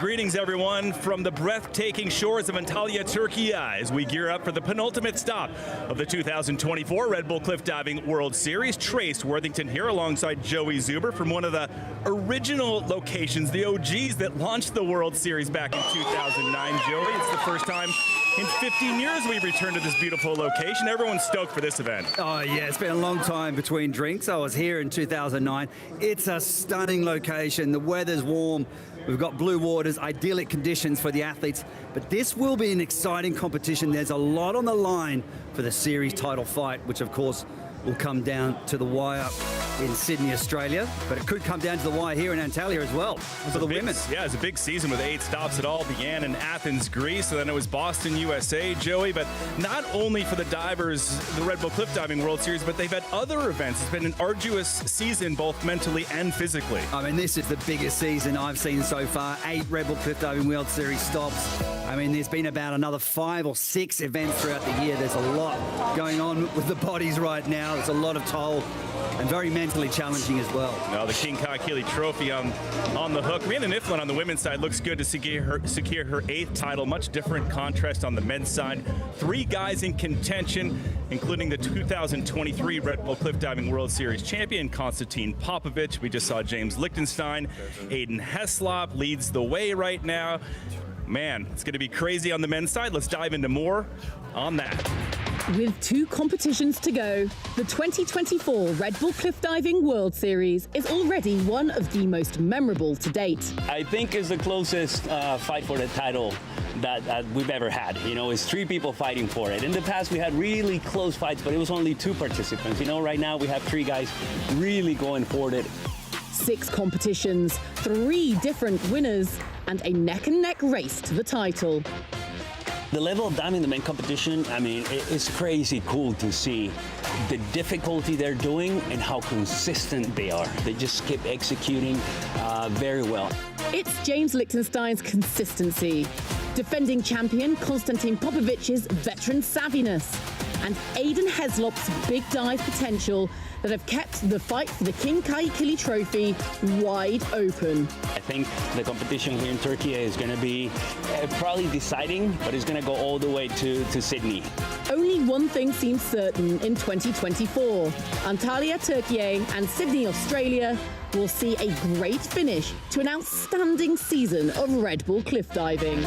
greetings everyone from the breathtaking shores of Antalya, Türkiye, as we gear up for the penultimate stop of the 2024 Red Bull Cliff Diving World Series. Trace Worthington here alongside Joey Zuber from one of the original locations, the OGs that launched the World Series back in 2009. Joey, it's the first time in 15 years we've returned to this beautiful location. Everyone's stoked for this event. Oh yeah, it's been a long time between drinks. I was here in 2009. It's a stunning location. The weather's warm. We've got blue waters, idyllic conditions for the athletes, but this will be an exciting competition. There's a lot on the line for the series title fight, which of course will come down to the wire in Sydney, Australia, but it could come down to the wire here in Antalya as well for the women. Yeah, it was a big season with 8 stops. It all began in Athens, Greece, and then it was Boston, USA, Joey. But not only for the divers, the Red Bull Cliff Diving World Series, but they've had other events. It's been an arduous season, both mentally and physically. I mean, this is the biggest season I've seen so far. 8 Red Bull Cliff Diving World Series stops. I mean, there's been about another 5 or 6 events throughout the year. There's a lot going on with the bodies right now. There's a lot of toll and very mentally challenging as well. Now the King Kaye Trophy on the hook. Rhiannan Iffland on the women's side looks good to secure her 8th title. Much different contrast on the men's side. 3 guys in contention, including the 2023 Red Bull Cliff Diving World Series champion, Constantin Popovici. We just saw James Lichtenstein. Aiden Heslop leads the way right now. Man, it's going to be crazy on the men's side. Let's dive into more on that. With 2 competitions to go, the 2024 Red Bull Cliff Diving World Series is already one of the most memorable to date. I think it's the closest fight for the title that we've ever had. You know, it's 3 people fighting for it. In the past, we had really close fights, but it was only 2 participants. You know, right now we have 3 guys really going for it. 6 competitions, 3 different winners, and a neck-and-neck race to the title. The level of diving in the main competition, I mean, it's crazy cool to see the difficulty they're doing and how consistent they are. They just keep executing very well. It's James Lichtenstein's consistency, defending champion Constantin Popovici's veteran savviness, and Aiden Heslop's big dive potential that have kept the fight for the King Kaye Trophy wide open. I think the competition here in Türkiye is going to be probably deciding, but it's going to go all the way to Sydney. Only one thing seems certain in 2024. Antalya, Türkiye and Sydney, Australia will see a great finish to an outstanding season of Red Bull cliff diving.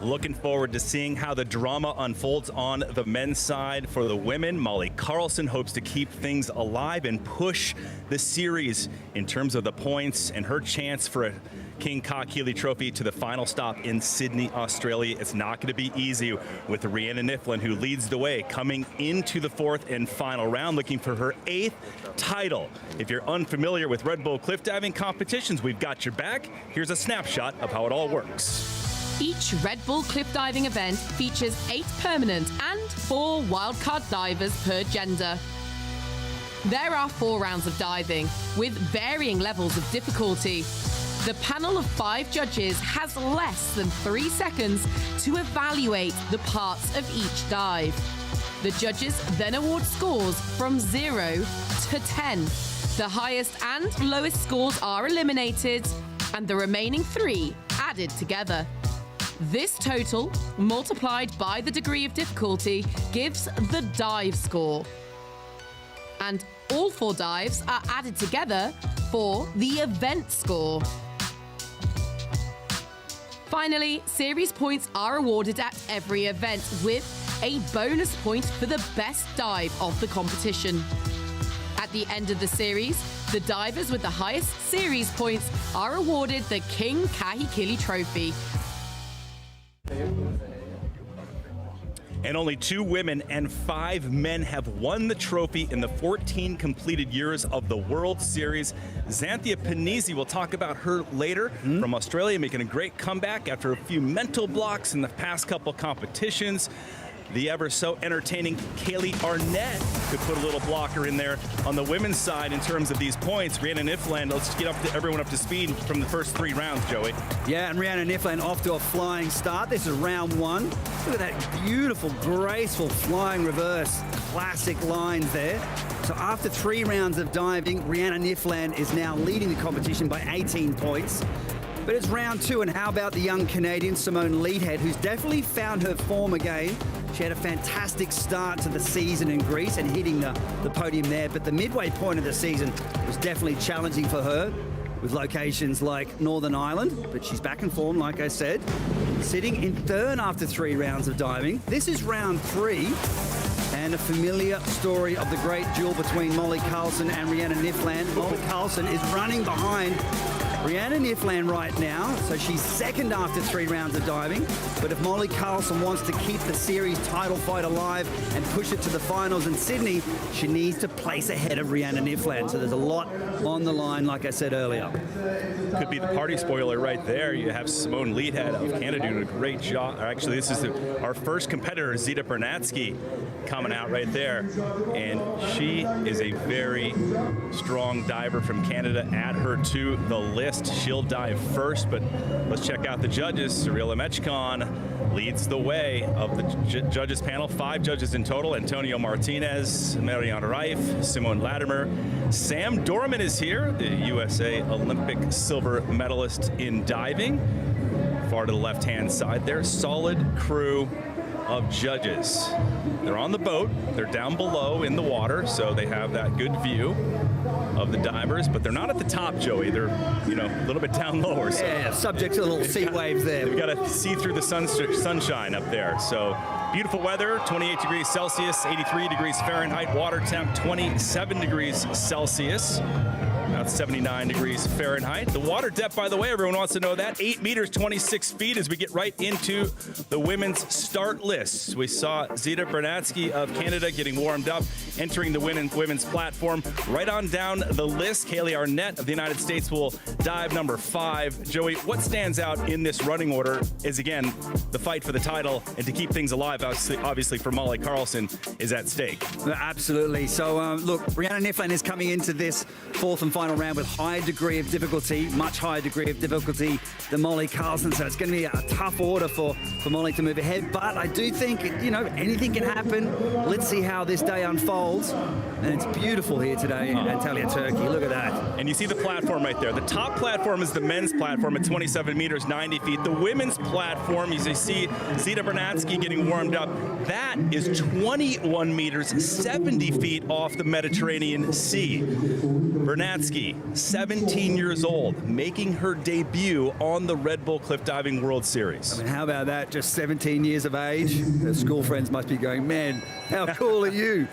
Looking forward to seeing how the drama unfolds on the men's side. For the women, Meili Carlson hopes to keep things alive and push the series in terms of the points and her chance for a King Kaye Trophy to the final stop in Sydney, Australia. It's not going to be easy with Rhiannan Iffland, who leads the way, coming into the 4th and final round, looking for her 8th title. If you're unfamiliar with Red Bull cliff diving competitions, we've got your back. Here's a snapshot of how it all works. Each Red Bull cliff diving event features 8 permanent and 4 wildcard divers per gender. There are 4 rounds of diving with varying levels of difficulty. The panel of 5 judges has less than 3 seconds to evaluate the parts of each dive. The judges then award scores from 0 to 10. The highest and lowest scores are eliminated, and the remaining 3 added together. This total, multiplied by the degree of difficulty, gives the dive score. And all 4 dives are added together for the event score. Finally, series points are awarded at every event, with a bonus point for the best dive of the competition. At the end of the series, the divers with the highest series points are awarded the King Kaye Trophy. And only 2 women and 5 men have won the trophy in the 14 completed years of the World Series. Xantheia Pennisi, we'll talk about her later, from Australia, making a great comeback after a few mental blocks in the past couple competitions. the ever so entertaining Kaye Arnette could put a little blocker in there on the women's side in terms of these points. Rhiannan Iffland, let's get everyone up to speed from the first 3 rounds, Joey. Yeah, and Rhiannan Iffland off to a flying start. This is round 1. Look at that beautiful, graceful flying reverse. Classic lines there. So after 3 rounds of diving, Rhiannan Iffland is now leading the competition by 18 points. But it's round 2, and how about the young Canadian Simone Leathead, who's definitely found her form again. She had a fantastic start to the season in Greece and hitting the podium there, but the midway point of the season was definitely challenging for her with locations like Northern Ireland, but she's back in form, like I said. Sitting in 3rd after 3 rounds of diving. This is round 3, and a familiar story of the great duel between Meili Carlson and Rhiannan Iffland. Meili Carlson is running behind Rhiannan Iffland right now, so she's 2nd after 3 rounds of diving. But if Meili Carlson wants to keep the series title fight alive and push it to the finals in Sydney, she needs to place ahead of Rhiannan Iffland. So there's a lot on the line, like I said earlier. Could be the party spoiler right there. You have Simone Leathead of Canada doing a great job. Actually, this is our first competitor, Xantheia Pennisi, coming out right there. And she is a very strong diver from Canada. Add her to the list. She'll dive first, but let's check out the judges. Cyril Amechkon leads the way of the judges panel. 5 judges in total. Antonio Martinez, Marianne Reif, Simone Latimer. Sam Dorman is here, the USA Olympic silver medalist in diving. Far to the left-hand side there. Solid crew of judges. They're on the boat. They're down below in the water, so they have that good view of the divers, but they're not at the top, Joey. They're, a little bit down lower. So yeah, subject to the little sea waves there. We've got to see through the sunshine up there. So beautiful weather, 28 degrees Celsius, 83 degrees Fahrenheit, water temp 27 degrees Celsius. About 79 degrees Fahrenheit. The water depth, by the way, everyone wants to know that, 8 meters, 26 feet as we get right into the women's start list. We saw Xantheia Pennisi of Canada getting warmed up, entering the women's platform. Right on down the list, Kaye Arnette of the United States will dive number 5. Joey, what stands out in this running order is, again, the fight for the title, and to keep things alive, obviously for Meili Carlson, is at stake. Absolutely. So, look, Rhiannan Iffland is coming into this 4th and final round with high degree of difficulty, much higher degree of difficulty than Meili Carlson. So it's going to be a tough order for Meili to move ahead. But I do think, anything can happen. Let's see how this day unfolds. And it's beautiful here today in Antalya, Turkey. Look at that. And you see the platform right there. The top platform is the men's platform at 27 meters, 90 feet. The women's platform, you see Xantheia Pennisi getting warmed up. That is 21 meters, 70 feet off the Mediterranean Sea. Pennisi, 17 years old, making her debut on the Red Bull Cliff Diving World Series. I mean, how about that? Just 17 years of age. Her school friends must be going, man, how cool are you?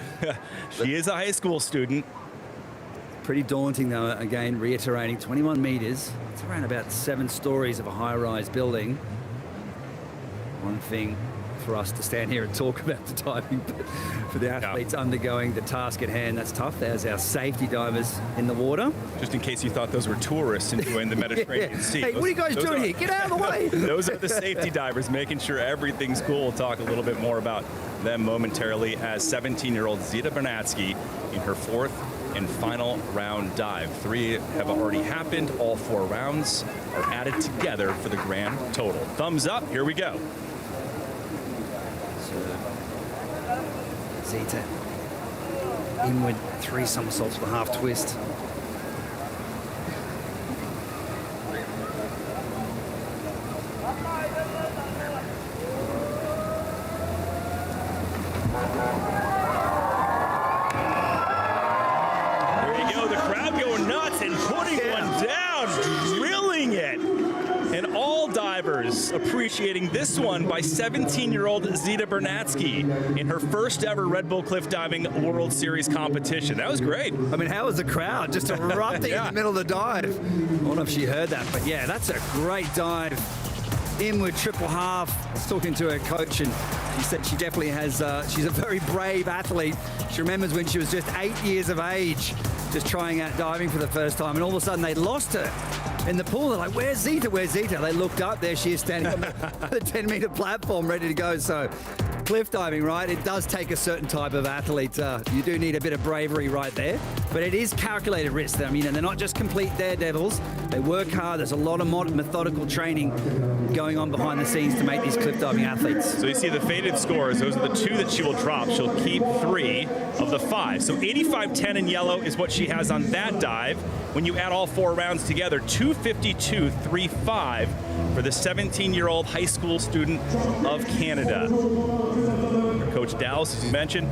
She is a high school student. Pretty daunting, though, again, reiterating, 21 meters. It's around about 7 stories of a high-rise building. One thing for us to stand here and talk about the diving, but for the athletes undergoing the task at hand, that's tough. There's our safety divers in the water. Just in case you thought those were tourists enjoying the Mediterranean Sea. Hey, what are you guys doing here? Get out of the way! Those are the safety divers, making sure everything's cool. We'll talk a little bit more about them momentarily as 17-year-old Xantheia Pennisi in her 4th and final round dive. 3 have already happened. All 4 rounds are added together for the grand total. Thumbs up, here we go. Zita inward 3 somersaults with a half twist. There you go, the crowd going nuts and putting one down, drilling it. And all divers appreciating this one by 17-year-old Xantheia Pennisi in her first ever Red Bull Cliff Diving World Series competition. That was great. I mean, how was the crowd just erupting in the middle of the dive? I don't know if she heard that, but yeah, that's a great dive. Inward triple half. I was talking to her coach, and she said she definitely has, she's a very brave athlete. She remembers when she was just 8 years of age, just trying out diving for the first time, and all of a sudden they lost her in the pool. They're like, where's Zita? Where's Zita? They looked up, there she is standing on the 10-meter platform ready to go. So cliff diving, right? It does take a certain type of athlete. You do need a bit of bravery right there, but it is calculated risk. I mean, and they're not just complete daredevils. They work hard. There's a lot of methodical training going on behind the scenes to make these cliff diving athletes. So you see the faded scores. Those are the 2 that she will drop. She'll keep 3 of the 5. So 85.10 in yellow is what she has on that dive. When you add all 4 rounds together, 252.35 for the 17-year-old high school student of Canada. Her coach Dallas, as you mentioned,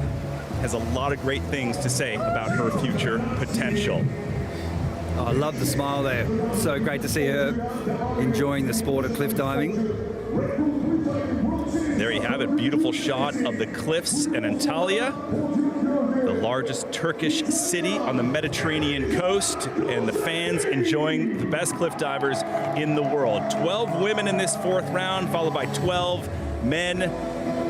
has a lot of great things to say about her future potential. Oh, I love the smile there. So great to see her enjoying the sport of cliff diving. There you have it. Beautiful shot of the cliffs in Antalya, the largest Turkish city on the Mediterranean coast, and the fans enjoying the best cliff divers in the world. 12 women in this 4th round, followed by 12 men.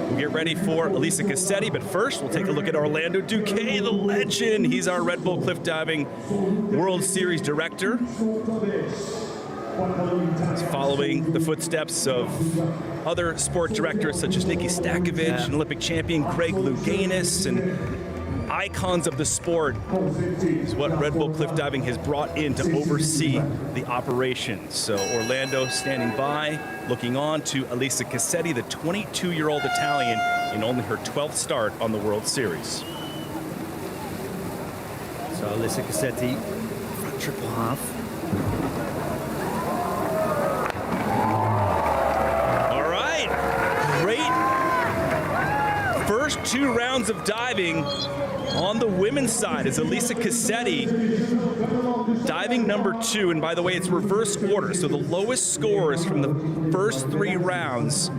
We'll get ready for Elisa Cosetti, but first we'll take a look at Orlando Duque, the legend. He's our Red Bull Cliff Diving World Series director. He's following the footsteps of other sport directors such as Nikki Stakovic and Olympic champion Craig Louganis, and icons of the sport is what Red Bull Cliff Diving has brought in to oversee the operations. So Orlando standing by, looking on to Elisa Cosetti, the 22-year-old Italian, in only her 12th start on the World Series. So Elisa Cosetti, front triple half. All right, great first 2 rounds of diving. On the women's side is Elisa Cosetti, diving number 2. And by the way, it's reverse order. So the lowest scores from the first 3 rounds,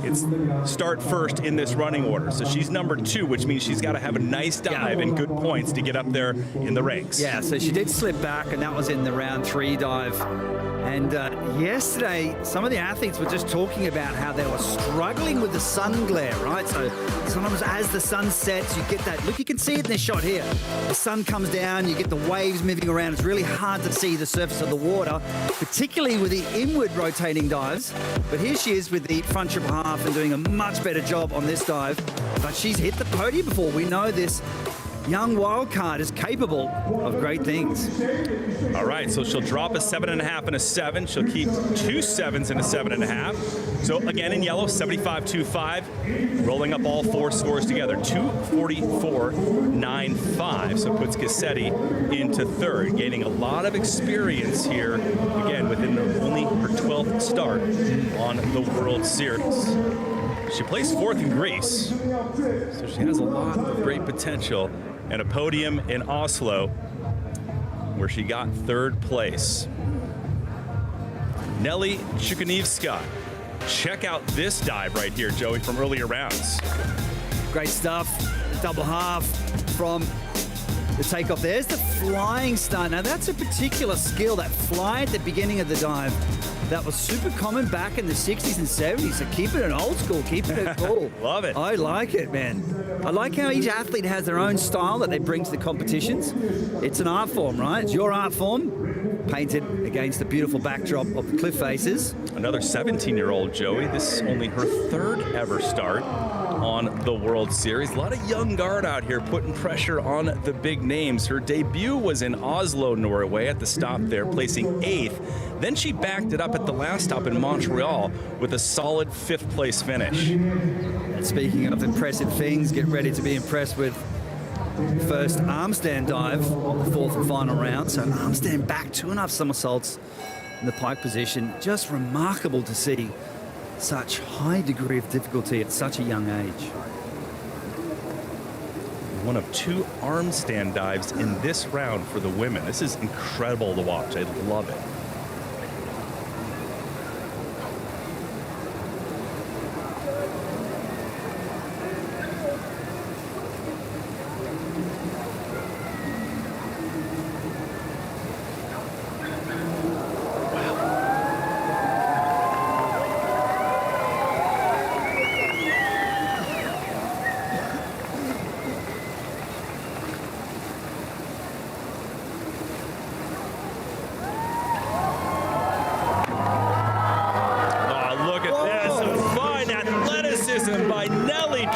it's start first in this running order. So she's number 2, which means she's got to have a nice dive and good points to get up there in the ranks. Yeah, so she did slip back, and that was in the round 3 dive. And yesterday, some of the athletes were just talking about how they were struggling with the sun glare, right? So sometimes as the sun sets, you get that, look, you can see it in this shot here. The sun comes down, you get the waves moving around. It's really hard to see the surface of the water, particularly with the inward rotating dives. But here she is with the front triple half and doing a much better job on this dive. But she's hit the podium before. We know this young wildcard is capable of great things. All right, so she'll drop a 7.5 and a 7. She'll keep 2 7s and a 7.5. So again in yellow, 75.25, rolling up all 4 scores together, 244.95. So puts Cosetti into 3rd, gaining a lot of experience here, again, within only her 12th start on the World Series. She placed 4th in Greece, so she has a lot of great potential, and a podium in Oslo where she got 3rd place. Nelli Chukanivska. Check out this dive right here, Joey, from earlier rounds. Great stuff. Double half from the takeoff. There's the flying stunt. Now that's a particular skill, that fly at the beginning of the dive. That was super common back in the 60s and 70s. So keep it an old school, keep it cool. Love it. I like it, man. I like how each athlete has their own style that they bring to the competitions. It's an art form, right? It's your art form, painted against the beautiful backdrop of the cliff faces. Another 17-year-old Joey. This is only her 3rd ever start on the World Series. A lot of young guard out here putting pressure on the big names. Her debut was in Oslo, Norway at the stop there, placing 8th. Then she backed it up at the last stop in Montreal with a solid 5th place finish. And speaking of impressive things, get ready to be impressed with first arm stand dive of the 4th and final round. So arm stand back, 2.5 somersaults in the pike position. Just remarkable to see such high degree of difficulty at such a young age. One of 2 arm stand dives in this round for the women. This is incredible to watch. I love it.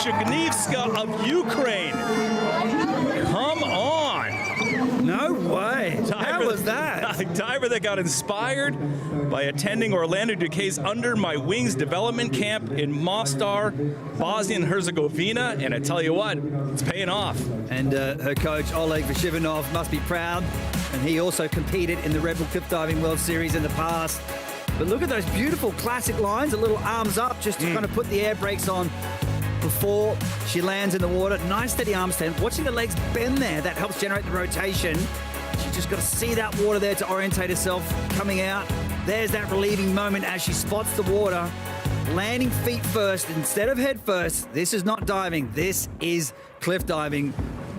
Chukanivska of Ukraine. Come on. No way. How was that? A diver that got inspired by attending Orlando Duquesne's Under My Wings development camp in Mostar, Bosnia and Herzegovina, and I tell you what, it's paying off. And her coach, Oleg Vishivanov, must be proud. And he also competed in the Red Bull Cliff Diving World Series in the past. But look at those beautiful classic lines, a little arms up just to kind of put the air brakes on before she lands in the water. Nice steady arm stand. Watching the legs bend there, that helps generate the rotation. She's just got to see that water there to orientate herself coming out. There's that relieving moment as she spots the water. Landing feet first instead of head first. This is not diving. This is cliff diving.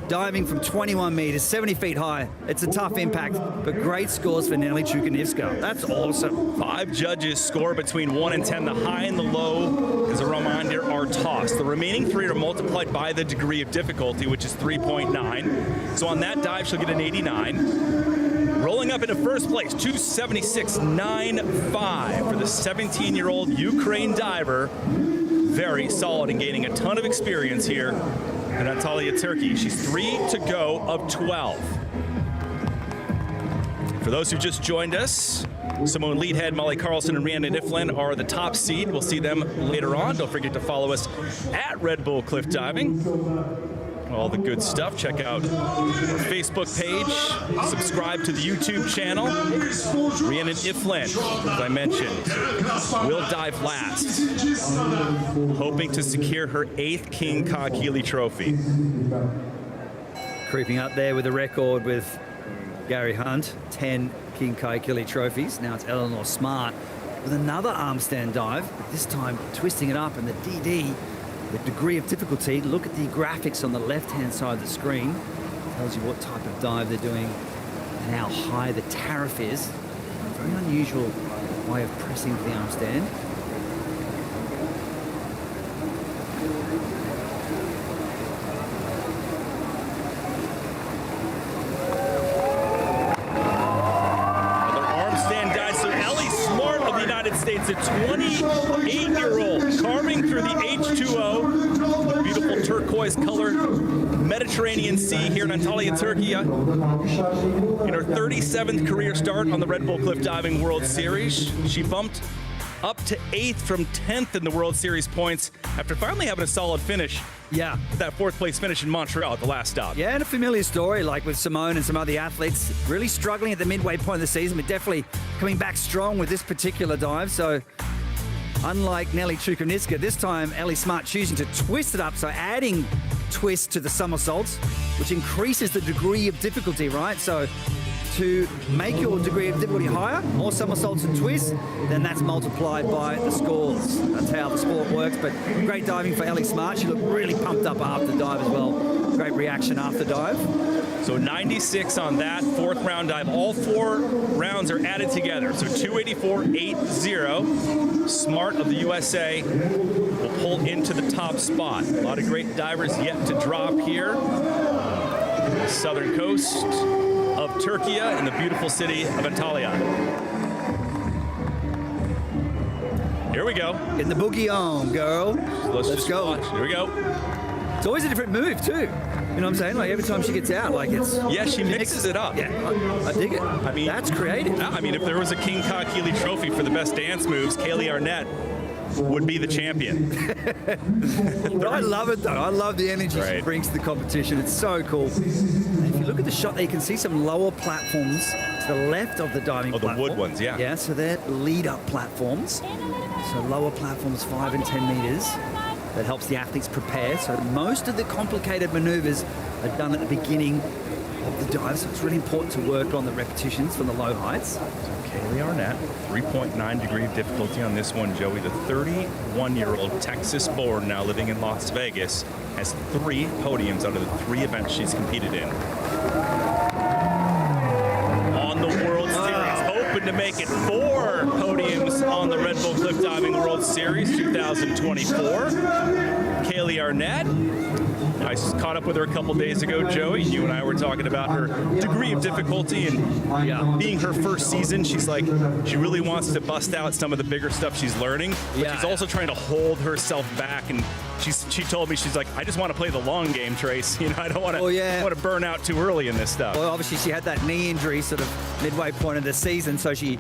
Diving from 21 meters, 70 feet high. It's a tough impact, but great scores for Nelli Chukanivska. That's awesome. 5 judges score between 1 and 10. The high and the low, as a reminder, are tossed. The remaining 3 are multiplied by the degree of difficulty, which is 3.9. So on that dive, she'll get an 89. Rolling up into first place, 276.95 for the 17-year-old Ukraine diver. Very solid and gaining a ton of experience here in Antalya, Turkey. She's 3 to go of 12. For those who just joined us, Simone Leathead, Meili Carlson, and Rhiannan Iffland are the top seed. We'll see them later on. Don't forget to follow us at Red Bull Cliff Diving. All the good stuff. Check out our Facebook page. Subscribe to the YouTube channel. Rhiannan Iffland, as I mentioned, will dive last, hoping to secure her 8th King Kakili trophy. Creeping up there with a record with Gary Hunt, 10 King Kakili trophies. Now it's Eleanor Smart with another arm stand dive, but this time twisting it up, and the DD, the degree of difficulty. Look at the graphics on the left-hand side of the screen. It tells you what type of dive they're doing and how high the tariff is. A very unusual way of pressing the arm stand. Another arm stand dive. So Alexiy Smart of the United States, a 28-year-old, carving through the H2O, the beautiful turquoise-colored Mediterranean Sea here in Antalya, Turkey. In her 37th career start on the Red Bull Cliff Diving World Series, she bumped up to 8th from 10th in the World Series points after finally having a solid finish. Yeah. That 4th place finish in Montreal at the last stop. Yeah, and a familiar story, like with Simone and some other athletes, really struggling at the midway point of the season, but definitely coming back strong with this particular dive. So unlike Nelli Chukanivska, this time Alexiy Smart choosing to twist it up, so adding twist to the somersaults, which increases the degree of difficulty, right? So to make your degree of difficulty higher, more somersaults and twists, then that's multiplied by the scores. That's how the sport works, but great diving for Alexiy Smart. She looked really pumped up after the dive as well. Great reaction after dive. So 96 on that 4th round dive. All 4 rounds are added together. So 284.80. Smart of the USA will pull into the top spot. A lot of great divers yet to drop here. The southern coast of Türkiye in the beautiful city of Antalya. Here we go. Get the boogie on, girl. Let's just go. Watch. Here we go. It's always a different move, too. You know what I'm saying? Like, every time she gets out, like, it's... Yeah, she mixes it up. Yeah, I dig it. I mean, that's creative. I mean, if there was a King Kakili trophy for the best dance moves, Kaye Arnette would be the champion. I love it, though. I love the energy she brings to the competition. It's so cool. And if you look at the shot there, you can see some lower platforms to the left of the diving platform. The wood ones, yeah. Yeah, so they're lead-up platforms. So lower platforms, 5 and 10 meters. That helps the athletes prepare. So most of the complicated maneuvers are done at the beginning of the dive. So it's really important to work on the repetitions from the low heights. So Kaye Arnette, 3.9 degree of difficulty on this one, Joey. The 31-year-old Texas-born, now living in Las Vegas, has 3 podiums out of the 3 events she's competed in. On the World Series, hoping to make it 4 podiums on the Red Bull Cliff Diving World Series 2024. Kaye Arnette. I caught up with her a couple days ago, Joey. You and I were talking about her degree of difficulty, and being her first season, she's like, she really wants to bust out some of the bigger stuff she's learning, but she's also trying to hold herself back. And she told me, she's like, I just want to play the long game, Trace. You know, I don't want to burn out too early in this stuff. Well, obviously she had that knee injury sort of midway point of the season, so she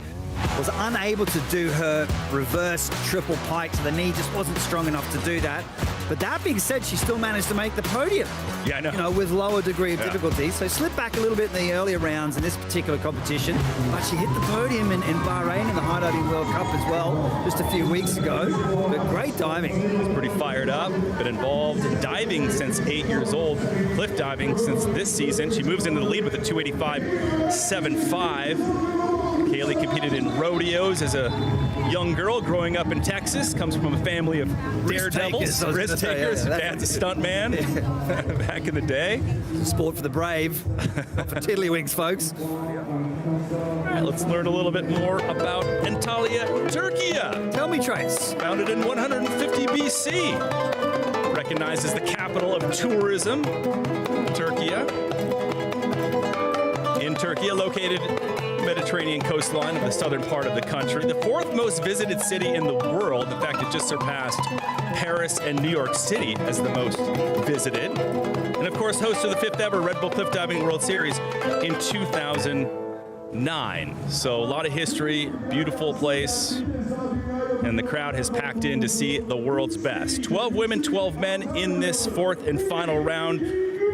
was unable to do her reverse triple pike, so the knee just wasn't strong enough to do that. But that being said, she still managed to make the podium. Yeah, I know. You know, with lower degree of difficulty. So slipped back a little bit in the earlier rounds in this particular competition, but she hit the podium in Bahrain in the High Diving World Cup as well, just a few weeks ago. But great diving. She's pretty fired up, been involved in diving since 8 years old, cliff diving since this season. She moves into the lead with a 285.75. Kaylee competed in rodeos as a young girl growing up in Texas, comes from a family of daredevils, risk takers. Dad's a stunt man back in the day. Sport for the brave, not for tiddlywinks, folks. All right, let's learn a little bit more about Antalya, Türkiye. Tell me, Trace. Founded in 150 BC. Recognized as the capital of tourism, Türkiye. In Türkiye, located Mediterranean coastline of the southern part of the country, the fourth most visited city in the world. In fact, it just surpassed Paris and New York City as the most visited. And of course, host of the 5th ever Red Bull Cliff Diving World Series in 2009. So a lot of history, beautiful place, and the crowd has packed in to see the world's best. 12 women, 12 men in this fourth and final round.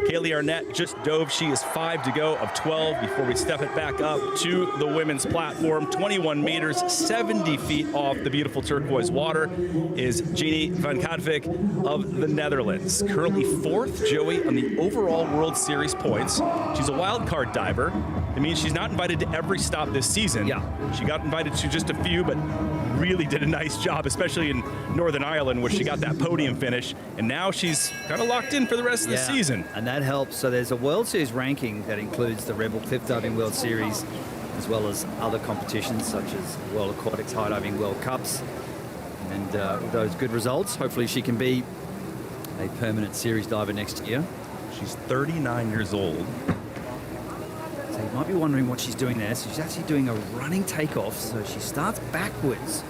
Kaye Arnette just dove. She is 5 to go of 12 before we step it back up to the women's platform. 21 meters, 70 feet off the beautiful turquoise water is Genie Van Katwijk of the Netherlands. Currently 4th, Joey, on the overall World Series points. She's a wild card diver. It means she's not invited to every stop this season. Yeah. She got invited to just a few, but really did a nice job, especially in Northern Ireland, where she got that podium finish. And now she's kind of locked in for the rest of the season. And that helps. So there's a World Series ranking that includes the Red Bull Cliff Diving World Series, as well as other competitions such as World Aquatics High Diving World Cups. And with those good results, hopefully she can be a permanent series diver next year. She's 39 years old. So you might be wondering what she's doing there. So she's actually doing a running takeoff. So she starts backwards,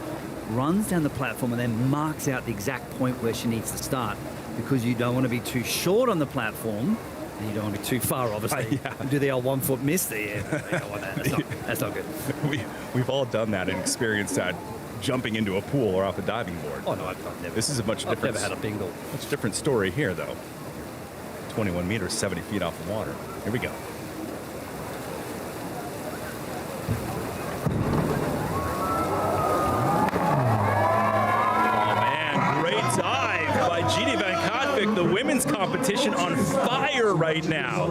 runs down the platform, and then marks out the exact point where she needs to start, because you don't want to be too short on the platform and you don't want to be too far, obviously. And do the old 1 foot miss there. That's not good. We've all done that and experienced that, jumping into a pool or off a diving board. Oh, no, I've never. This is a much different. I've never had a bingle. Much different story here, though. 21 meters, 70 feet off the water. Here we go. Genie Van Katwijk, the women's competition, on fire right now.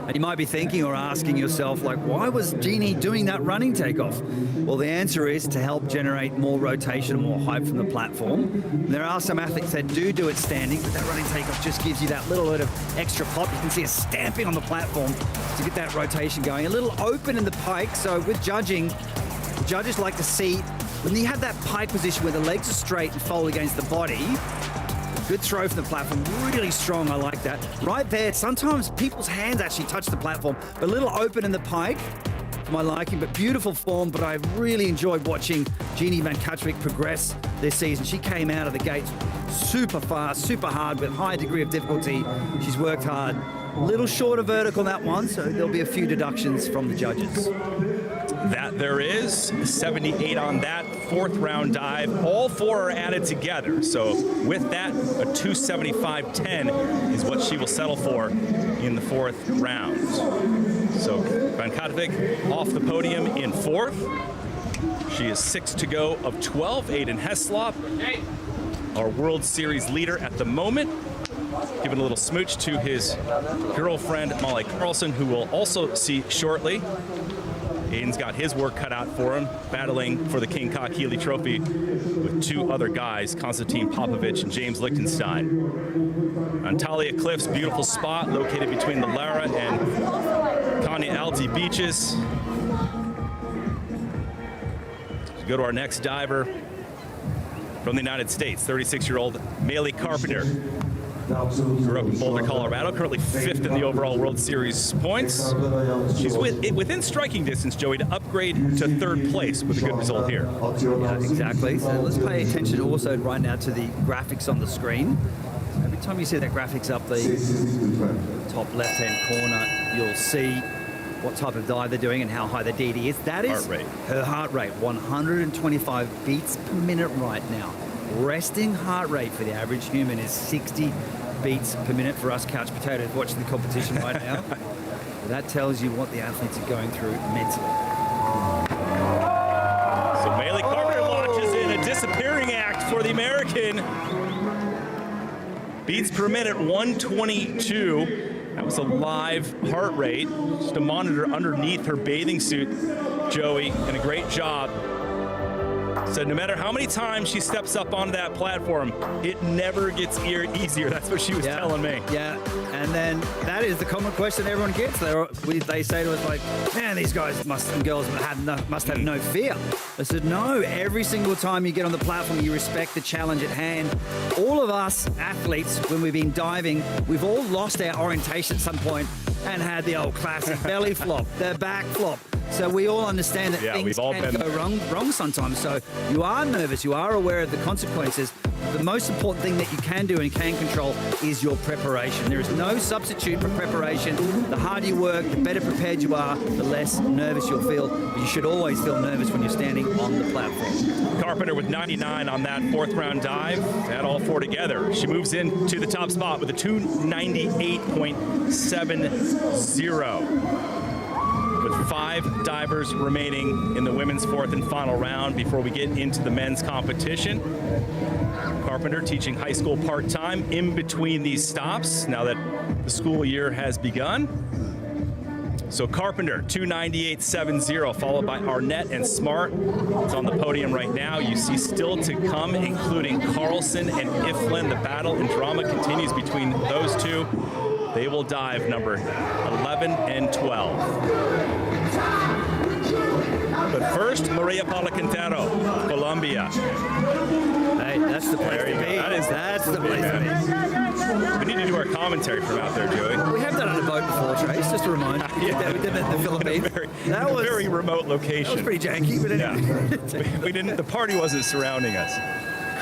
And you might be thinking or asking yourself, like, why was Genie doing that running takeoff? Well, the answer is to help generate more rotation, more height from the platform. There are some athletes that do it standing, but that running takeoff just gives you that little bit of extra pop. You can see a stamping on the platform to get that rotation going. A little open in the pike, so with judging, the judges like to see when you have that pike position where the legs are straight and fold against the body. Good throw from the platform, really strong, I like that. Right there, sometimes people's hands actually touch the platform, but a little open in the pike for my liking, but beautiful form. But I've really enjoyed watching Genie Van Katwijk progress this season. She came out of the gates super fast, super hard, with high degree of difficulty. She's worked hard. A little shorter vertical on that one, so there'll be a few deductions from the judges. That there is 78 on that fourth round dive. All four are added together. So with that, a 275.10 is what she will settle for in the fourth round. So Van Katwijk off the podium in fourth. She is 6 to go of 12. Aiden Heslop, our World Series leader at the moment, giving a little smooch to his girlfriend, Meili Carlson, who we'll also see shortly. Aiden's got his work cut out for him, battling for the King Ka-Keeley Trophy with two other guys, Constantin Popovici and James Lichtenstein. Antalya Cliffs, beautiful spot located between the Lara and Konya Alti beaches. Go to our next diver. from the United States, 36-year-old Meili Carpenter. Grew up in Boulder, Colorado, currently 5th in the overall World Series points. She's within striking distance, Joey, to upgrade to 3rd place with a good result here. Yeah, exactly. So let's pay attention also right now to the graphics on the screen. Every time you see that graphics up the top left-hand corner, you'll see what type of dive they're doing and how high the DD is. That is heart rate. Her heart rate, 125 beats per minute right now. Resting heart rate for the average human is 60 beats per minute for us couch potatoes watching the competition right now. That tells you what the athletes are going through mentally. So Meili Carpenter launches in a disappearing act for the American. Beats per minute 122. That was a live heart rate. Just a monitor underneath her bathing suit, Joey, and a great job. Said no matter how many times she steps up onto that platform, it never gets easier. That's what she was telling me. Yeah, and then that is the common question everyone gets. They say to us like, man, these guys and girls must have no fear. I said, no, every single time you get on the platform, you respect the challenge at hand. All of us athletes, when we've been diving, we've all lost our orientation at some point and had the old classic belly flop, the back flop. So we all understand that things can go wrong sometimes. So you are nervous, you are aware of the consequences. The most important thing that you can do and can control is your preparation. There is no substitute for preparation. The harder you work, the better prepared you are, the less nervous you'll feel. But you should always feel nervous when you're standing on the platform. Carpenter with 99 on that 4th round dive. Add all 4 together. She moves into the top spot with a 298.70. With 5 divers remaining in the women's 4th and final round before we get into the men's competition. Carpenter teaching high school part-time in between these stops now that the school year has begun. So Carpenter, 298.70, followed by Arnette and Smart. It's on the podium right now. You see still to come, including Carlson and Iffland. The battle and drama continues between those two. They will dive number 11 and 12. But first, Maria Paula Quintero, Colombia. Hey, that's the place to be. That's the place to be. We need to do our commentary from out there, Joey. We have done on a boat before, Trace, just a reminder. Yeah, we did it in the Philippines. That was a very remote location. That was pretty janky, but anyway. Yeah. we didn't. The party wasn't surrounding us.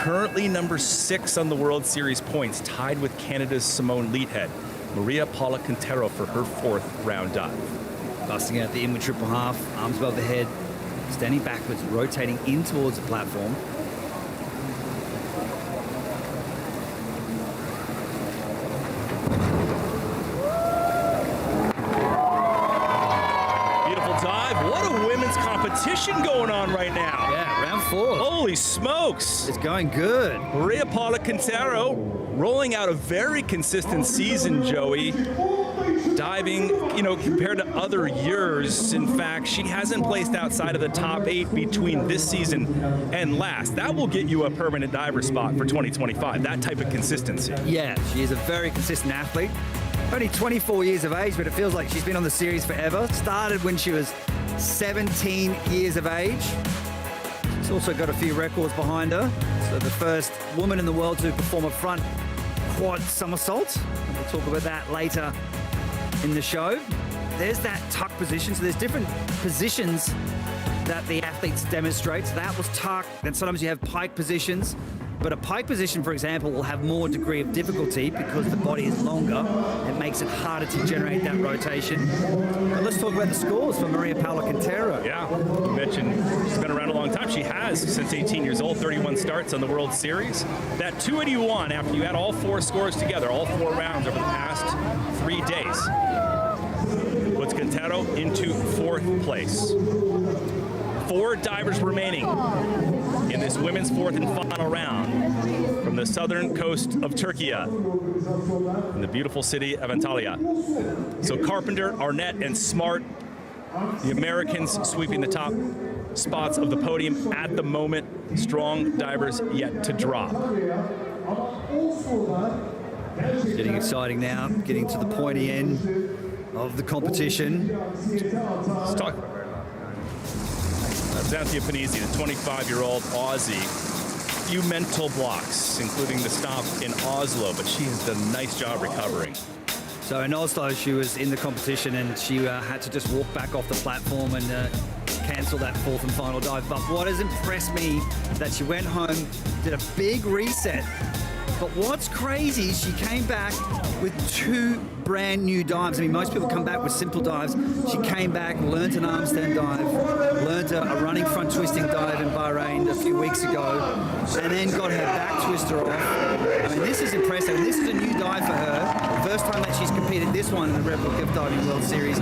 Currently number 6 on the World Series points, tied with Canada's Simone Leathead. Maria Paula Quintero for her 4th round dive. Busting out the inward triple half, arms above the head, standing backwards, rotating in towards the platform. Beautiful dive. What a women's competition going on right now. Yeah, round 4. Holy smokes. It's going good. Maria Paula Quintero rolling out a very consistent season, Joey. Diving, compared to other years, in fact, she hasn't placed outside of the top 8 between this season and last. That will get you a permanent diver spot for 2025, that type of consistency. Yeah, she is a very consistent athlete. Only 24 years of age, but it feels like she's been on the series forever. Started when she was 17 years of age. She's also got a few records behind her. So the first woman in the world to perform a front quad somersault. We'll talk about that later in the show. There's that tuck position. So there's different positions that the athletes demonstrate. So that was tuck. Then sometimes you have pike positions. But a pike position, for example, will have more degree of difficulty because the body is longer. It makes it harder to generate that rotation. But let's talk about the scores for Maria Paula Quintero. Yeah, you mentioned she's been around a long time. She has since 18 years old, 31 starts on the World Series. That 281, after you add all 4 scores together, all 4 rounds over the past 3 days, puts Quintero into 4th place. 4 divers remaining in this women's 4th and final round from the southern coast of Türkiye in the beautiful city of Antalya. So Carpenter, Arnette, and Smart, the Americans sweeping the top spots of the podium at the moment. Strong divers yet to drop. Getting exciting now, getting to the pointy end of the competition. Let's talk about Xantheia Pennisi, the 25-year-old Aussie. few mental blocks, including the stop in Oslo, but she has done a nice job recovering. So in Oslo, she was in the competition and she had to just walk back off the platform and cancel that fourth and final dive. But what has impressed me is that she went home, did a big reset. But what's crazy is she came back with 2 brand new dives. I mean, most people come back with simple dives. She came back, learned an armstand dive, learned a running front twisting dive in Bahrain a few weeks ago, and then got her back twister off. I mean, this is impressive. This is a new dive for her. The first time that she's competed this one in the Red Bull Cliff Diving World Series.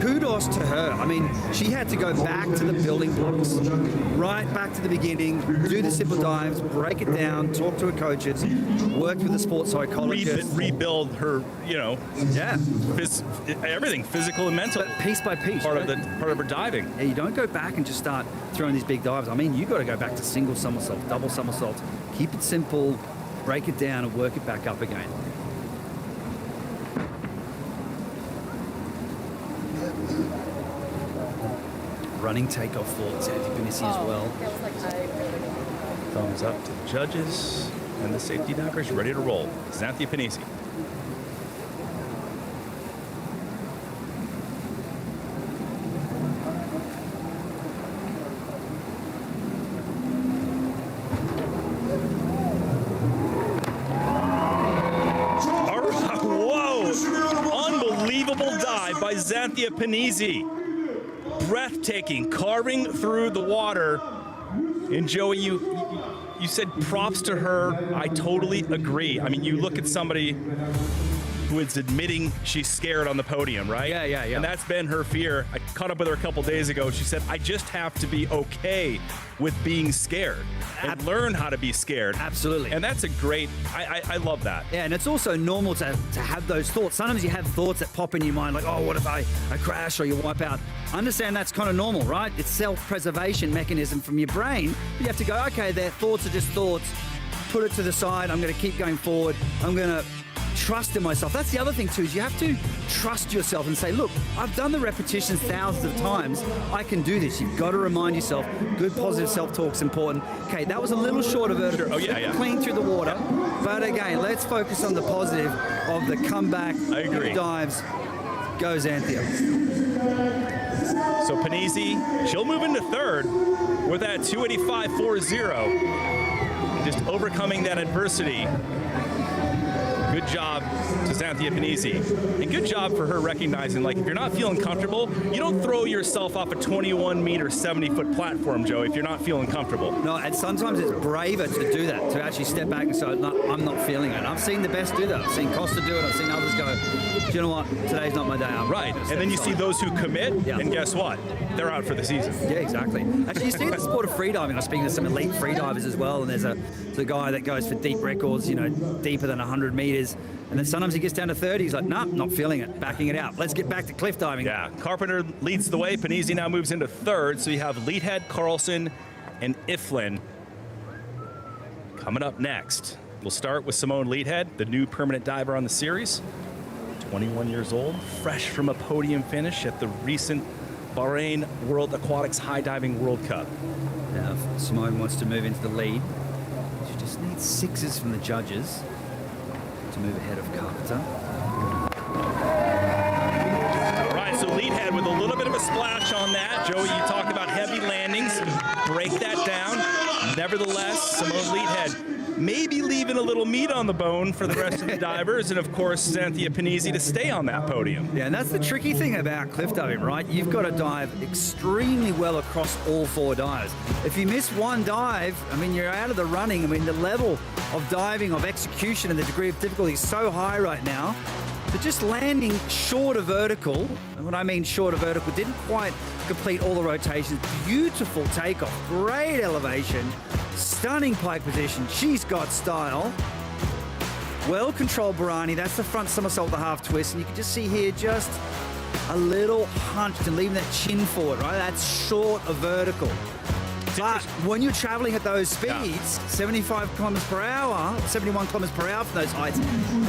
Kudos to her. I mean, she had to go back to the building blocks, right back to the beginning, do the simple dives, break it down, talk to her coaches, worked with a sports psychologist. Rebuild her, Yeah. Everything, physical and mental. But piece by piece. Part of her diving. Yeah, you don't go back and just start throwing these big dives. I mean, you got to go back to single somersault, double somersault. Keep it simple, break it down, and work it back up again. Running takeoff for Xantheia Pennisi as well. Thumbs up to the judges and the safety divers ready to roll. Xantheia Pennisi. Unbelievable dive by Xantheia Pennisi. Breathtaking, carving through the water. And Joey, you said props to her. I totally agree. I mean, you look at somebody who is admitting she's scared on the podium, right? Yeah. And that's been her fear. I caught up with her a couple days ago. She said, I just have to be okay with being scared and learn how to be scared. Absolutely. And that's a great, I love that. Yeah, and it's also normal to have those thoughts. Sometimes you have thoughts that pop in your mind like, oh, what if I crash or you wipe out? Understand that's kind of normal, right? It's self-preservation mechanism from your brain. You have to go, okay, their thoughts are just thoughts. Put it to the side. I'm going to keep going forward. I'm going to trust in myself. That's the other thing too, is you have to trust yourself and say, look, I've done the repetitions thousands of times. I can do this. You've got to remind yourself. Good positive self-talk's important. Okay, that was a little short of vertical. Sure. Oh, yeah. Clean through the water. But again, let's focus on the positive of the comeback. I agree. Dives. Go Xantheia. So Pennisi, she'll move into third with that 285.40. Just overcoming that adversity. Good job to Xantheia Pennisi. And good job for her recognizing, like, if you're not feeling comfortable, you don't throw yourself off a 21-meter, 70-foot platform, Joe, if you're not feeling comfortable. No, and sometimes it's braver to do that, to actually step back and say, no, I'm not feeling it. And I've seen the best do that. I've seen Costa do it. I've seen others go, do you know what? Today's not my day. Right. And then you see those who commit, and guess what? They're out for the season. Yeah, exactly. Actually, you see the sport of freediving. I was speaking to some elite freedivers as well, and there's a guy that goes for deep records, deeper than 100 meters. And then sometimes he gets down to 30. He's like, nah, not feeling it. Backing it out. Let's get back to cliff diving. Yeah, Carpenter leads the way. Pennisi now moves into third. So you have Leathead, Carlson, and Iffland coming up next. We'll start with Simone Leathead, the new permanent diver on the series. 21 years old, fresh from a podium finish at the recent Bahrain World Aquatics High Diving World Cup. Now, if Simone wants to move into the lead, she just needs 6s from the judges to move ahead of Carpenter. All right, so Leathead with a little bit of a splash on that. Joey, you talked about heavy landings. Break that down. Nevertheless, Simone Leathead maybe leaving a little meat on the bone for the rest of the divers, and of course, Xantheia Pennisi to stay on that podium. Yeah, and that's the tricky thing about cliff diving, right? You've got to dive extremely well across all 4 dives. If you miss one dive, I mean, you're out of the running. I mean, the level of diving, of execution, and the degree of difficulty is so high right now that just landing short of vertical, and what I mean short of vertical, didn't quite complete all the rotations. Beautiful takeoff, great elevation, stunning pike position. She's got style. Well-controlled Barani. That's the front somersault, the half twist. And you can just see here just a little hunched and leaving that chin forward, right? That's short of vertical. But when you're traveling at those speeds, 75 kilometers per hour, 71 kilometers per hour from those heights,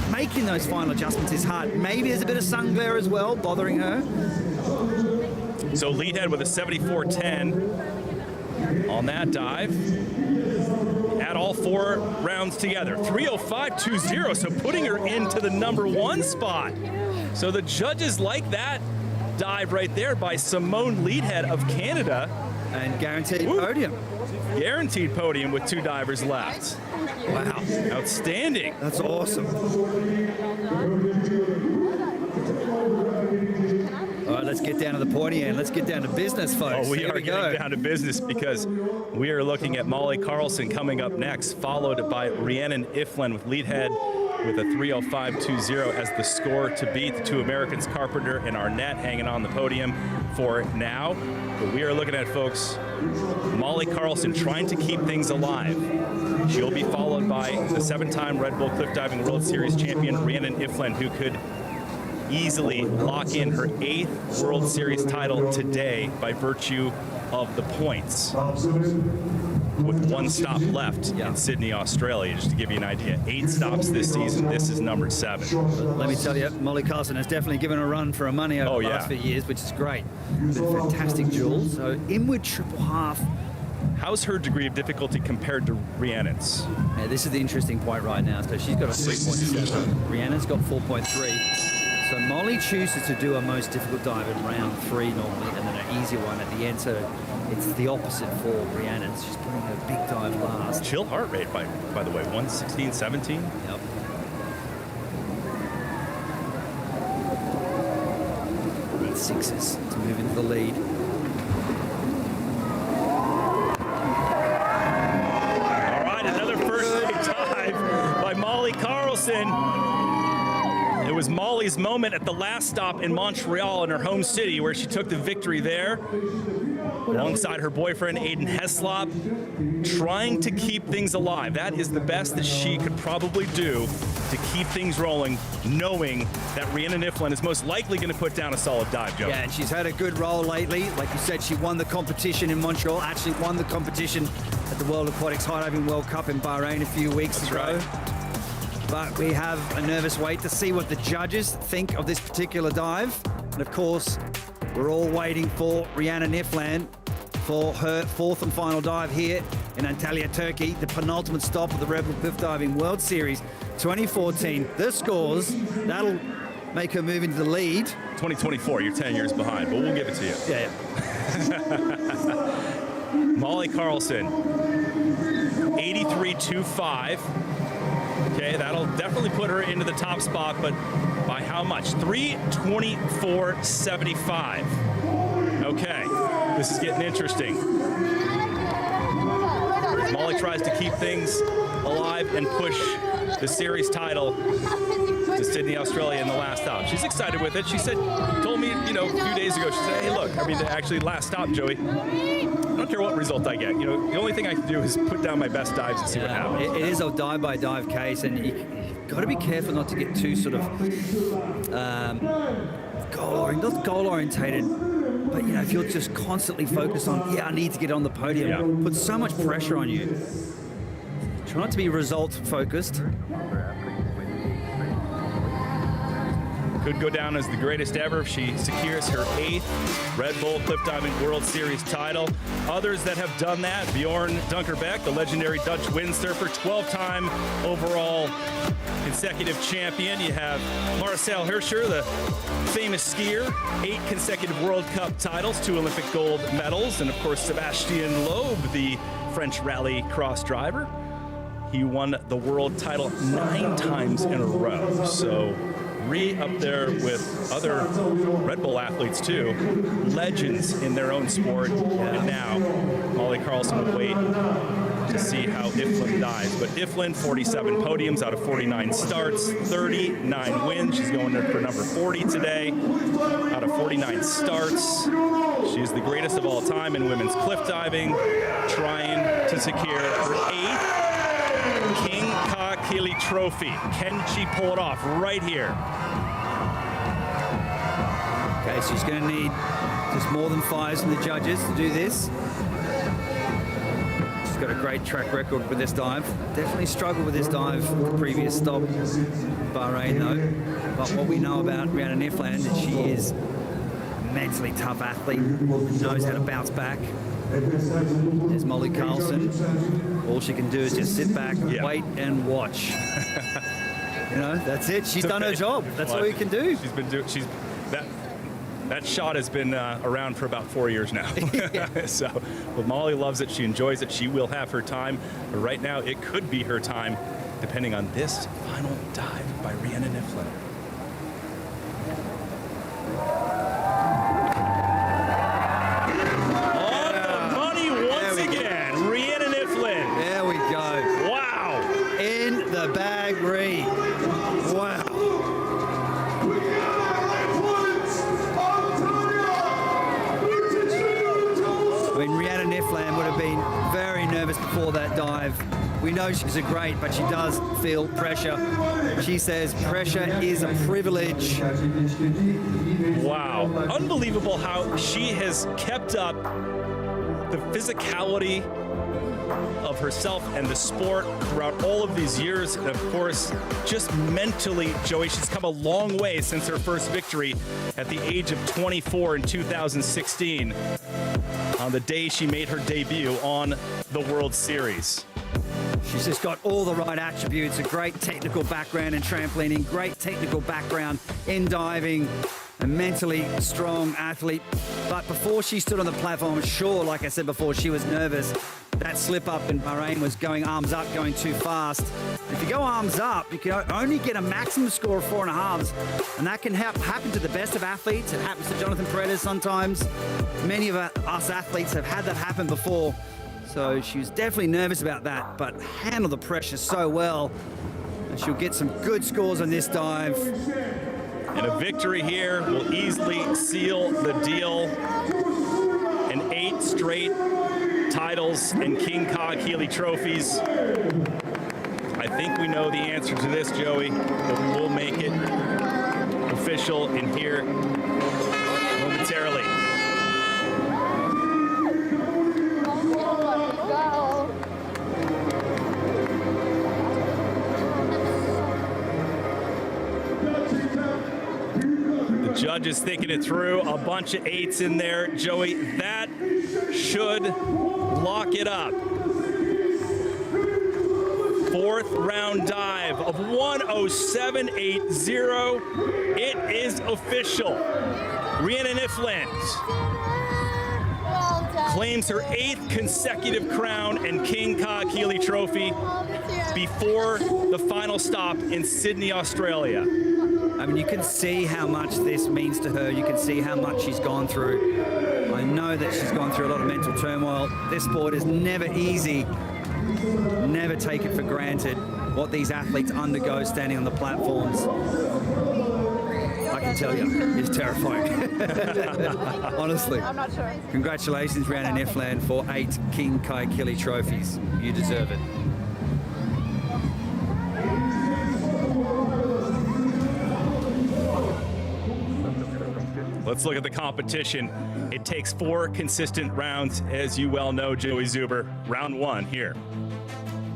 making those final adjustments is hard. Maybe there's a bit of sun glare as well, bothering her. So Leathead with a 74.10 on that dive. Add all 4 rounds together. 3:05.20, so putting her into the #1 spot. So the judges like that dive right there by Simone Leathead of Canada. And guaranteed podium. Guaranteed podium with 2 divers left. Wow. Outstanding. That's awesome. All right, let's get down to the pointy end. Let's get down to business, folks. Oh, we Here are getting down to business because we are looking at Meili Carlson coming up next, followed by Rhiannan Iffland with Leathead with a 3:05.20 as the score to beat. The 2 Americans, Carpenter and Arnette, hanging on the podium for now. But we are looking at, folks, Meili Carlson trying to keep things alive. She'll be followed by the 7-time Red Bull Cliff Diving World Series champion, Rhiannan Iffland, who could easily lock in her 8th World Series title today by virtue of the points. With 1 stop left in Sydney, Australia, just to give you an idea. 8 stops this season. This is number 7. Let me tell you, Meili Carlson has definitely given a run for her money over the last few years, which is great. Been fantastic duel. So inward triple half. How's her degree of difficulty compared to Rhiannon's? Yeah, this is the interesting point right now. So she's got a 3.7. Rhiannon's got 4.3. So Meili chooses to do her most difficult dive in round 3 normally, and then an easier one at the end. So it's the opposite for Rhiannon. She's putting her big dive last. Chill heart rate, by the way, 116.17. Yep. Need 6s to move into the lead. All right, another first dive by Meili Carlson. It was Mauli's moment at the last stop in Montreal in her home city, where she took the victory there alongside her boyfriend Aiden Heslop, trying to keep things alive. That is the best that she could probably do to keep things rolling, knowing that Rhiannan Iffland is most likely going to put down a solid dive, Joe. Yeah, and she's had a good roll lately. Like you said, she won the competition in Montreal, actually won the competition at the World Aquatics High Diving World Cup in Bahrain a few weeks ago. Right. But we have a nervous wait to see what the judges think of this particular dive. And of course, we're all waiting for Rhiannan Iffland for her 4th and final dive here in Antalya, Turkey, the penultimate stop of the Red Bull Cliff Diving World Series 2014. The scores, that'll make her move into the lead. 2024, you're 10 years behind, but we'll give it to you. Yeah. Meili Carlson, 83.25. Okay, that'll definitely put her into the top spot, but by how much? 3:24.75. Okay, this is getting interesting. Meili tries to keep things alive and push the series title to Sydney, Australia in the last stop. She's excited with it. She said, told me, a few days ago, she said, hey, look, actually last stop, Joey, I don't care what result I get. The only thing I can do is put down my best dives and see what happens. It is a dive-by-dive case, and you've got to be careful not to get too sort of not goal-orientated, but, if you're just constantly focused on, I need to get on the podium, puts so much pressure on you. Try not to be result-focused. Could go down as the greatest ever if she secures her 8th Red Bull Cliff Diving World Series title. Others that have done that, Bjorn Dunkerbeck, the legendary Dutch windsurfer, 12-time overall consecutive champion. You have Marcel Hirscher, the famous skier, 8 consecutive World Cup titles, 2 Olympic gold medals, and of course Sébastien Loeb, the French rally cross driver. He won the world title 9 times in a row. So up there with other Red Bull athletes too, legends in their own sport. And now Meili Carlson will wait to see how Iffland dives. But Iffland, 47 podiums out of 49 starts, 39 wins. She's going there for number 40 today out of 49 starts. She's the greatest of all time in women's cliff diving, trying to secure her 8th King Kakili Trophy. Can she pull it off right here? Okay, she's going to need just more than 5s from the judges to do this. She's got a great track record with this dive. Definitely struggled with this dive with the previous stop, Bahrain though. But what we know about Rhiannan Iffland is she is a mentally tough athlete, knows how to bounce back. There's Molly Carlson. All she can do is just sit back, wait and watch. You know, that's it. She's done her job. That's all you can do. That shot has been around for about 4 years now. So, but Molly loves it. She enjoys it. She will have her time. But right now, it could be her time, depending on this final dive by Rhiannan Iffland. On the money once again. Rhiannan Iffland. There we go. Wow. In the bag, Rhi. Wow. Rhiannan Iffland would have been very nervous before that dive. We know she's a great, but she does feel pressure. She says pressure is a privilege. Wow. Unbelievable how she has kept up the physicality of herself and the sport throughout all of these years. And of course, just mentally, Joey, she's come a long way since her first victory at the age of 24 in 2016. On the day she made her debut on the World Series. She's just got all the right attributes, a great technical background in trampolining, great technical background in diving, a mentally strong athlete. But before she stood on the platform, sure, like I said before, she was nervous. That slip up in Bahrain was going arms up, going too fast. If you go arms up, you can only get a maximum score of 4.5, and that can happen to the best of athletes. It happens to Jonathan Paredes sometimes. Many of us athletes have had that happen before, so she was definitely nervous about that, but handled the pressure so well, and she'll get some good scores on this dive. And a victory here will easily seal the deal. And 8 straight titles and King Ka-Keeley trophies. I think we know the answer to this, Joey, but we will make it official in here momentarily. The judge is thinking it through. A bunch of 8s in there. Joey, that should lock it up. 4th round dive of 107.80. It is official. Rhiannan Iffland claims her 8th consecutive crown and King Ka-Keeley trophy before the final stop in Sydney, Australia. I mean, you can see how much this means to her. You can see how much she's gone through. I know that she's gone through a lot of mental turmoil. This sport is never easy. Never take it for granted what these athletes undergo standing on the platforms. I can tell you, it's terrifying. Honestly. I'm not sure. Congratulations, Rhiannan Iffland, for 8 King Ka-Keeley trophies. You deserve it. Let's look at the competition. It takes 4 consistent rounds, as you well know, Joey Zuber. Round 1 here.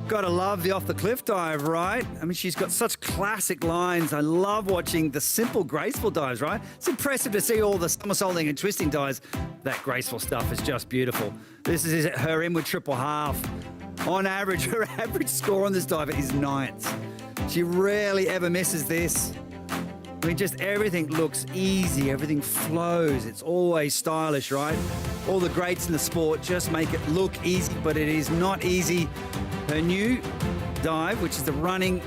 Gotta love the off the cliff dive, right? I mean, she's got such classic lines. I love watching the simple, graceful dives, right? It's impressive to see all the somersaulting and twisting dives. That graceful stuff is just beautiful. This is her inward triple half. On average, her average score on this dive is 9th. She rarely ever misses this. I mean, just everything looks easy, everything flows. It's always stylish, right? All the greats in the sport just make it look easy, but it is not easy. Her new dive, which is the running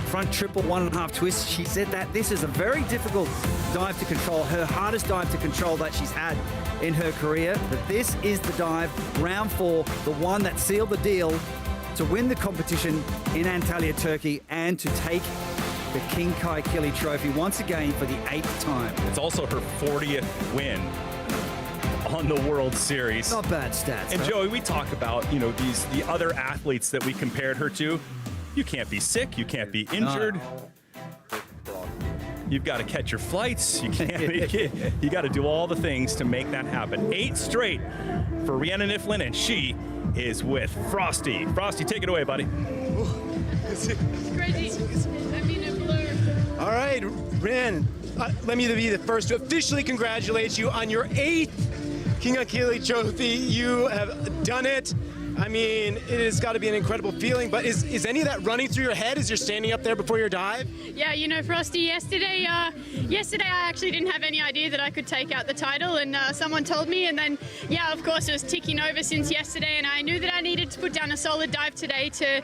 front triple 1.5 twist, she said that this is a very difficult dive to control, her hardest dive to control that she's had in her career. But this is the dive, round 4, the one that sealed the deal to win the competition in Antalya, Turkey, and to take the King Ka-Keeley trophy once again for the 8th time. It's also her 40th win on the World Series. Not bad stats. And Joey, we talk about, you know, the other athletes that we compared her to. You can't be sick, you can't be injured. No. You've got to catch your flights. You can't. You got to do all the things to make that happen. 8 straight for Rhiannan Iffland, and she is with Frosty. Frosty, take it away, buddy. All right, Rhiannan, let me be the first to officially congratulate you on your 8th King Achilles Trophy, you have done it. I mean, it has got to be an incredible feeling, but is any of that running through your head as you're standing up there before your dive? Yeah, you know, Frosty, yesterday I actually didn't have any idea that I could take out the title, and someone told me, and then, yeah, of course, it was ticking over since yesterday, and I knew that I needed to put down a solid dive today to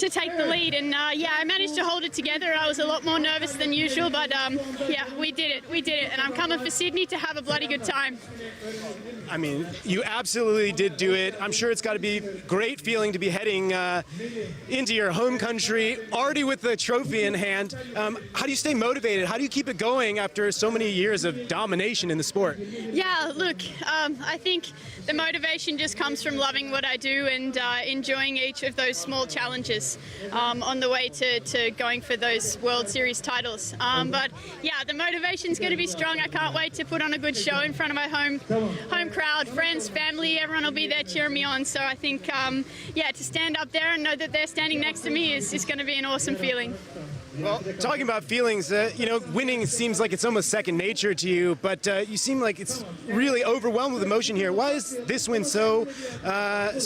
take the lead, and yeah, I managed to hold it together. I was a lot more nervous than usual, but yeah, we did it, and I'm coming for Sydney to have a bloody good time. I mean, you absolutely did do it. I'm sure it's got to be a great feeling to be heading into your home country, already with the trophy in hand. How do you stay motivated? How do you keep it going after so many years of domination in the sport? Yeah, look, I think the motivation just comes from loving what I do and enjoying each of those small challenges on the way to going for those World Series titles. But yeah, the motivation's going to be strong. I can't wait to put on a good show in front of my home crowd, friends, family. Everyone will be there cheering me on. So I think, yeah, to stand up there and know that they're standing next to me is going to be an awesome feeling. Well, talking about feelings, you know, winning seems like it's almost second nature to you, but you seem like it's really overwhelmed with emotion here. Why is this win so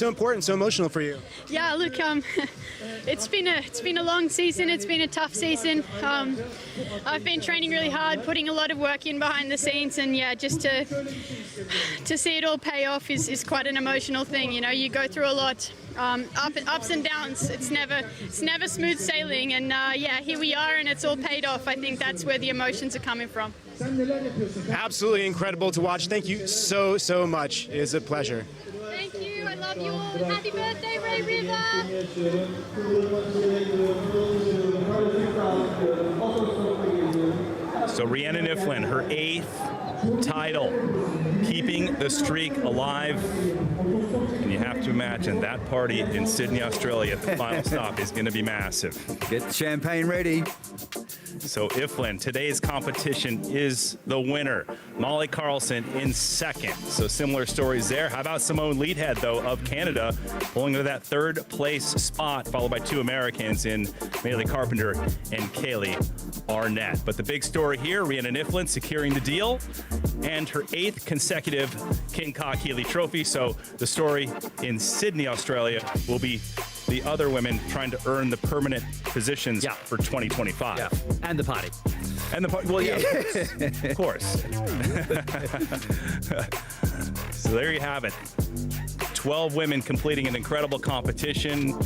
important, so emotional for you? Yeah, look, it's been a long season. It's been a tough season. I've been training really hard, putting a lot of work in behind the scenes, and yeah, just to see it all pay off is quite an emotional thing. You know, you go through a lot. Ups and downs. It's never smooth sailing, and yeah, here we are, and it's all paid off. I think that's where the emotions are coming from. Absolutely incredible to watch. Thank you so much. It is a pleasure. Thank you. I love you all. Happy birthday, Ray River. So Rhiannan Iffland, her 8th title, keeping the streak alive. And you have to imagine that party in Sydney, Australia at the final stop is going to be massive. Get the champagne ready. So Iffland, today's competition is the winner. Molly Carlson in second. So similar stories there. How about Simone Leathead, though, of Canada, pulling to that 3rd place spot, followed by 2 Americans in Meili Carpenter and Kaye Arnette. But the big story here, Rhiannan Iffland securing the deal and her 8th consecutive King Achilles Trophy. So the story in Sydney, Australia will be the other women trying to earn the permanent positions for 2025. Yeah. And the party. And the party. Well, yeah, of course. So there you have it. 12 women completing an incredible competition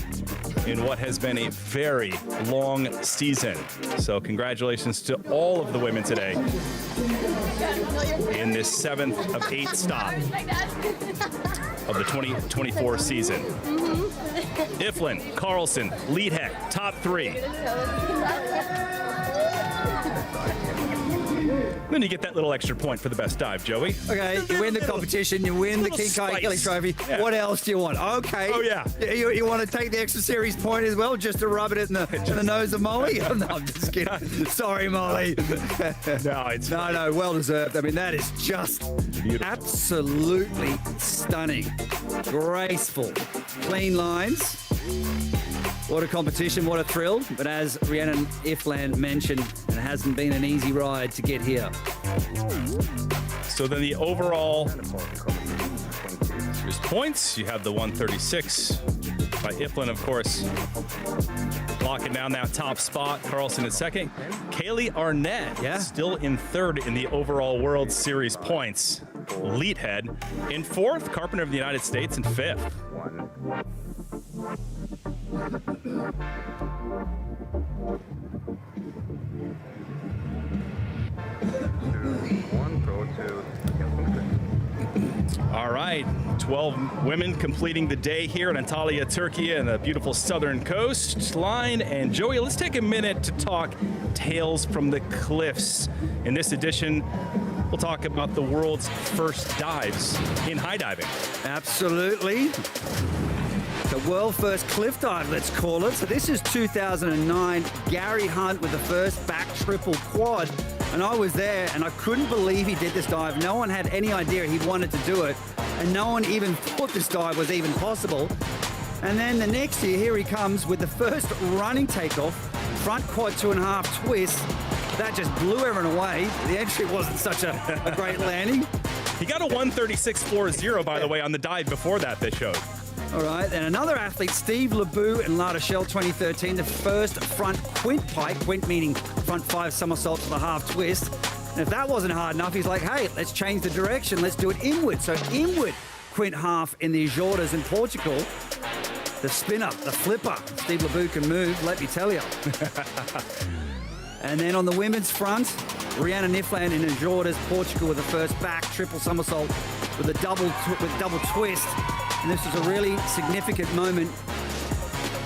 in what has been a very long season. So congratulations to all of the women today in this 7th of 8 stop of the 2024 season. Iffland, Carlson, Leathead, top 3. Then you get that little extra point for the best dive, Joey. Okay, you win the competition, you win the King Achilles Trophy. Yeah. What else do you want? Okay. Oh, yeah. You want to take the extra series point as well, just to rub it in the nose of Molly? No, I'm just kidding. Sorry, Molly. No, it's No, well deserved. I mean, that is just absolutely stunning. Graceful. Clean lines. What a competition, what a thrill. But as Rhiannan Iffland mentioned, it hasn't been an easy ride to get here. So then the overall points, you have the 136 by Iffland, of course, locking down that top spot. Carlson in second. Kaye Arnette still in 3rd in the overall World Series points. Leathead in 4th. Carpenter of the United States in 5th. All right, 12 women completing the day here in Antalya, Türkiye, and the beautiful southern coastline. And Joey, let's take a minute to talk Tales from the Cliffs. In this edition, we'll talk about the world's first dives in high diving. Absolutely. The world first cliff dive, let's call it. So this is 2009. Gary Hunt with the first back triple quad. And I was there, and I couldn't believe he did this dive. No one had any idea he wanted to do it, and no one even thought this dive was even possible. And then the next year, here he comes with the first running takeoff, front quad 2.5 twist. That just blew everyone away. The entry wasn't such a great landing. He got a 136.40, by the way, on the dive before that they showed. All right, and another athlete, Steve Lebeau in La Rochelle 2013, the first front quint pike, quint meaning front 5 somersaults with a half twist. And if that wasn't hard enough, he's like, hey, let's change the direction. Let's do it inward. So inward quint half in the Azores in Portugal. The spinner, the flipper. Steve Lebeau can move, let me tell you. And then on the women's front, Rhiannan Iffland in Azores, Portugal, with the first back triple somersault with a double twist. And this was a really significant moment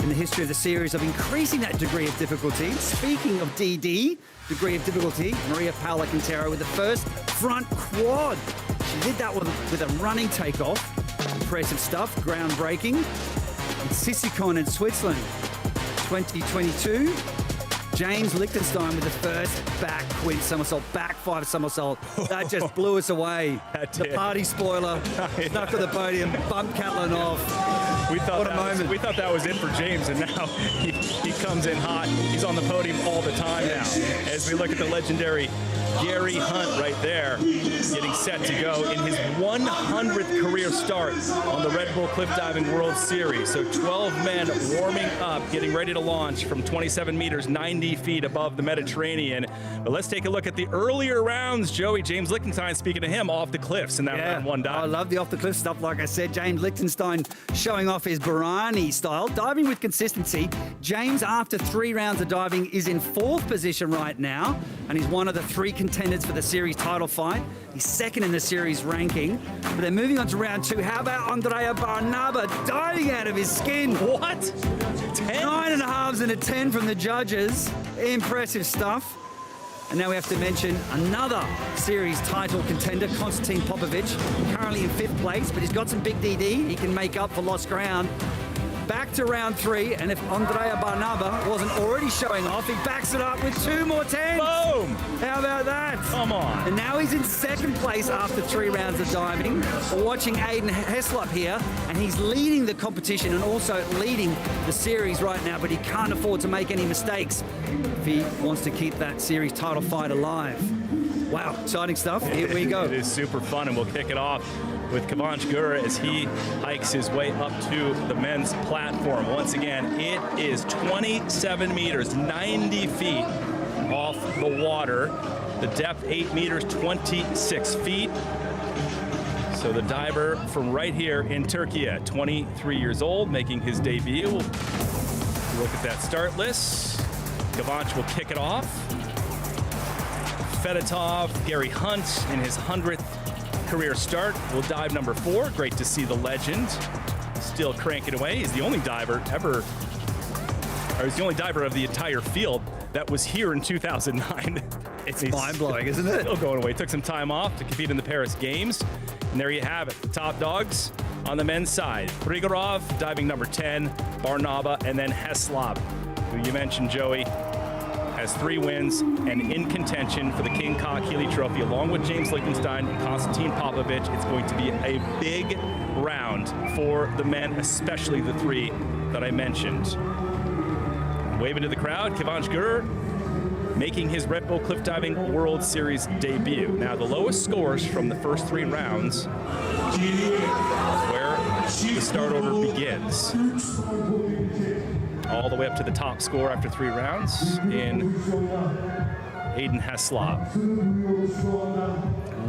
in the history of the series of increasing that degree of difficulty. Speaking of DD, degree of difficulty, Maria Paula Quintero with the first front quad. She did that with a running takeoff. Impressive stuff, groundbreaking. And Sissikon in Switzerland, 2022. James Lichtenstein with the first back quint somersault, back 5 somersault. That just blew us away. The party spoiler, snuck to the podium, bumped Catlin off. We thought that was it for James, and now he comes in hot. He's on the podium all the time now. As we look at the legendary Gary Hunt right there, getting set to go in his 100th career start on the Red Bull Cliff Diving World Series. So 12 men warming up, getting ready to launch from 27 meters, 90 feet above the Mediterranean. But let's take a look at the earlier rounds. Joey, James Lichtenstein, speaking to him, off the cliffs in that round 1 dive. I love the off-the-cliff stuff, like I said. James Lichtenstein showing off his Barani style, diving with consistency. James, after 3 rounds of diving, is in 4th position right now, and he's one of the 3 contenders for the series title fight. He's 2nd in the series ranking. But then moving on to round 2, how about Andrea Barnaba diving out of his skin? What? 10? 9.5s and a 10 from the judges. Impressive stuff. And now we have to mention another series title contender, Constantin Popovici, currently in 5th place, but he's got some big DD. He can make up for lost ground. Back to round 3, and if Andrea Barnaba wasn't already showing off, he backs it up with 2 more 10s. Boom! How about that? Come on. And now he's in 2nd place after 3 rounds of diving. We're watching Aiden Heslop here, and he's leading the competition and also leading the series right now, but he can't afford to make any mistakes if he wants to keep that series title fight alive. Wow, exciting stuff. Here we go. It is super fun, and we'll kick it off with Kavanch Gura as he hikes his way up to the men's platform. Once again, it is 27 meters, 90 feet off the water. The depth, 8 meters, 26 feet. So the diver from right here in Türkiye, 23 years old, making his debut. Look at that start list. Kavanch will kick it off. Fedotov, Gary Hunt in his 100th career start will dive number 4. Great to see the legend still cranking away. He's the only diver ever, or he's the only diver of the entire field that was here in 2009. It's mind-blowing, isn't it? Still going away. Took some time off to compete in the Paris Games. And there you have it. The top dogs on the men's side. Prygorov diving number 10, Barnaba, and then Heslop, who you mentioned, Joey, has 3 wins and in contention for the King Ka Keeley Trophy, along with James Lichtenstein and Constantin Popovici. It's going to be a big round for the men, especially the 3 that I mentioned. Waving to the crowd, Kavanch Gura making his Red Bull Cliff Diving World Series debut. Now, the lowest scores from the first 3 rounds where the start order begins. All the way up to the top score after 3 rounds in Aiden Heslop.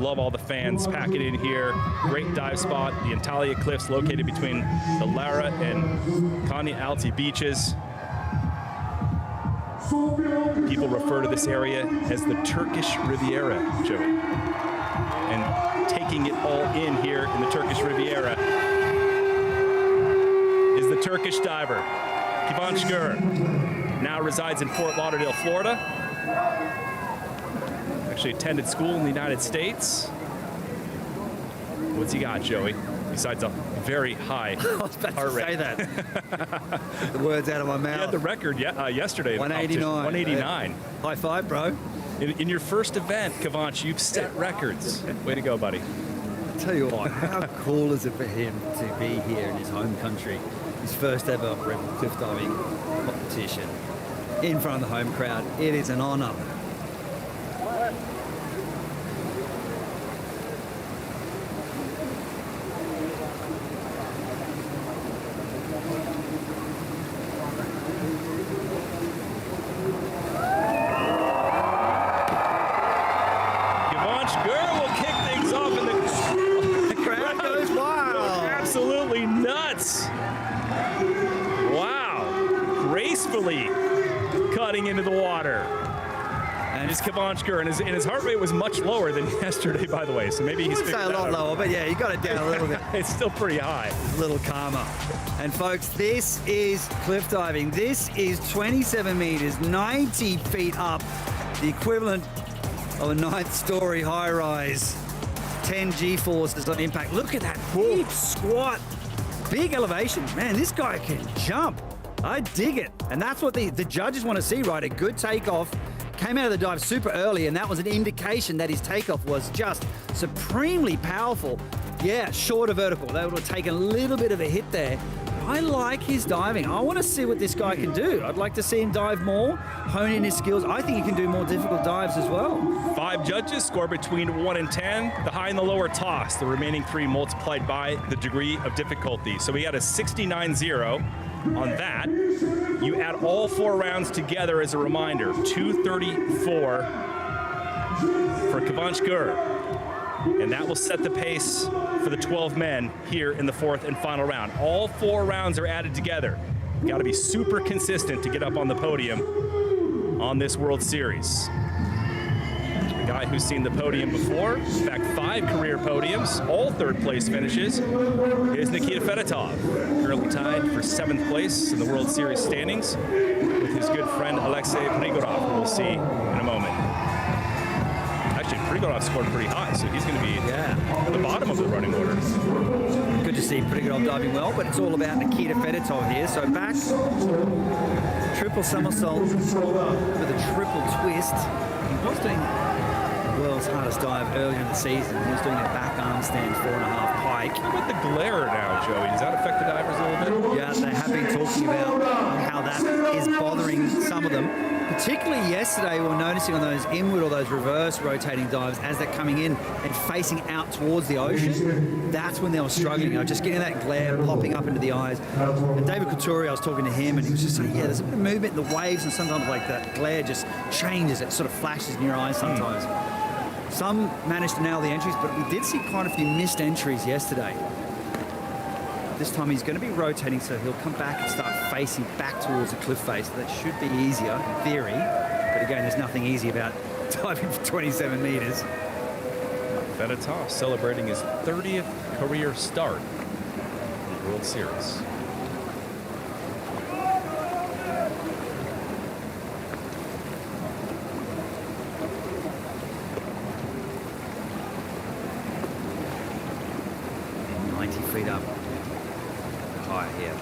Love all the fans packing in here. Great dive spot. The Antalya Cliffs located between the Lara and Konya Alti beaches. People refer to this area as the Turkish Riviera, Joey. And taking it all in here in the Turkish Riviera is the Turkish diver, Kavanch Gura. Now resides in Fort Lauderdale, Florida. Actually attended school in the United States. What's he got, Joey? Besides a very high heart rate. Say that. The words out of my mouth. You had the record yesterday. 189. 189. High five, bro. In your first event, Kavanch, you've set records. Way to go, buddy. I'll tell you what, how cool is it for him to be here in his home country? His first ever Red Bull cliff diving competition in front of the home crowd. It is an honor. gracefully cutting into the water. And his Kavanchker, and his heart rate was much lower than yesterday, by the way. So maybe he's I'd say a lot lower, but yeah, you got it down a little bit. It's still pretty high. A little calmer. And folks, this is cliff diving. This is 27 meters, 90 feet up, the equivalent of a 9th-story high-rise. 10 G-forces on impact. Look at that deep squat. Big elevation. Man, this guy can jump. I dig it. And that's what the judges want to see, right? A good takeoff. Came out of the dive super early, and that was an indication that his takeoff was just supremely powerful. Yeah, shorter vertical. They would have taken a little bit of a hit there. I like his diving. I want to see what this guy can do. I'd like to see him dive more, hone in his skills. I think he can do more difficult dives as well. 5 judges score between 1 and 10. The high and the low are tossed. The remaining 3 multiplied by the degree of difficulty. So we had a 69-0 on that. You add all 4 rounds together as a reminder. 234 for Kavanchker. And that will set the pace for the 12 men here in the 4th and final round. All 4 rounds are added together. You've got to be super consistent to get up on the podium on this World Series. A guy who's seen the podium before, in fact 5 career podiums, all 3rd place finishes, is Nikita Fedotov, currently tied for 7th place in the World Series standings with his good friend Alexiy Prygorov, who we'll see in a moment. Actually, Prygorov scored pretty high, so he's going to be at the bottom of the running order. Good to see Prygorov diving well, but it's all about Nikita Fedotov here. So back, triple somersault with a triple twist. He was doing the world's hardest dive earlier in the season. He was doing a back arm stand 4.5 pike. What about the glare now, Joey? Does that affect the divers a little bit? Yeah, they have been talking about how that is bothering some of them. Particularly yesterday, we were noticing on those inward or those reverse rotating dives as they're coming in and facing out towards the ocean. That's when they were struggling, just getting that glare popping up into the eyes. And David Colturi, I was talking to him, and he was just saying, yeah, there's a bit of movement in the waves, and sometimes like that glare just changes. It sort of flashes in your eyes sometimes. Some managed to nail the entries, but we did see quite a few missed entries yesterday. This time he's going to be rotating, so he'll come back and start facing back towards the cliff face. That should be easier, in theory. But again, there's nothing easy about diving for 27 meters. Fedotov celebrating his 30th career start in the World Series. Feet up. High here.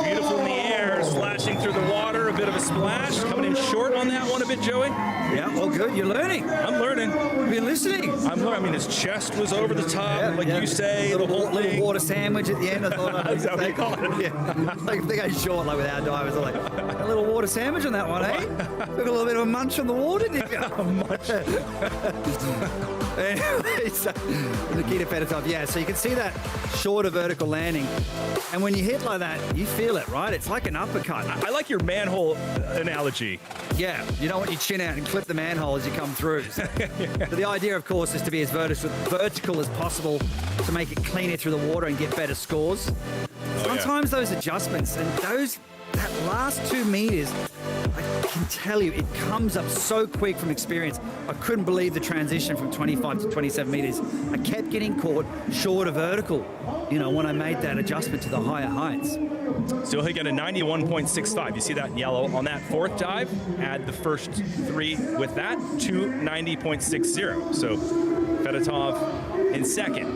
Beautiful in the air, slashing through the water, a bit of a splash. Coming in short on that one a bit, Joey. Yeah, well, good. You're learning. I'm learning. You've been listening. I'm learning. I mean, his chest was over the top, you say. A little water sandwich at the end. I thought Is that what you call it? Yeah. Like if they go short, like with our divers, like a little water sandwich on that one, eh? Took a little bit of a munch on the water, did you? A munch. Anyway, so Nikita Fedotov, yeah. So you can see that shorter vertical landing, and when you hit like that, you feel it, right? It's like an uppercut. I like your manhole analogy. Yeah, you don't want your chin out and clip the manhole as you come through. So the idea, of course, is to be as vertical as possible to make it cleaner through the water and get better scores. Sometimes those adjustments and that last 2 meters, I can tell you, it comes up so quick from experience. I couldn't believe the transition from 25 to 27 meters. I kept getting caught shorter vertical, when I made that adjustment to the higher heights. So he'll get a 91.65. You see that in yellow on that 4th dive. Add the first 3 with that to 90.60. So Fedotov in 2nd.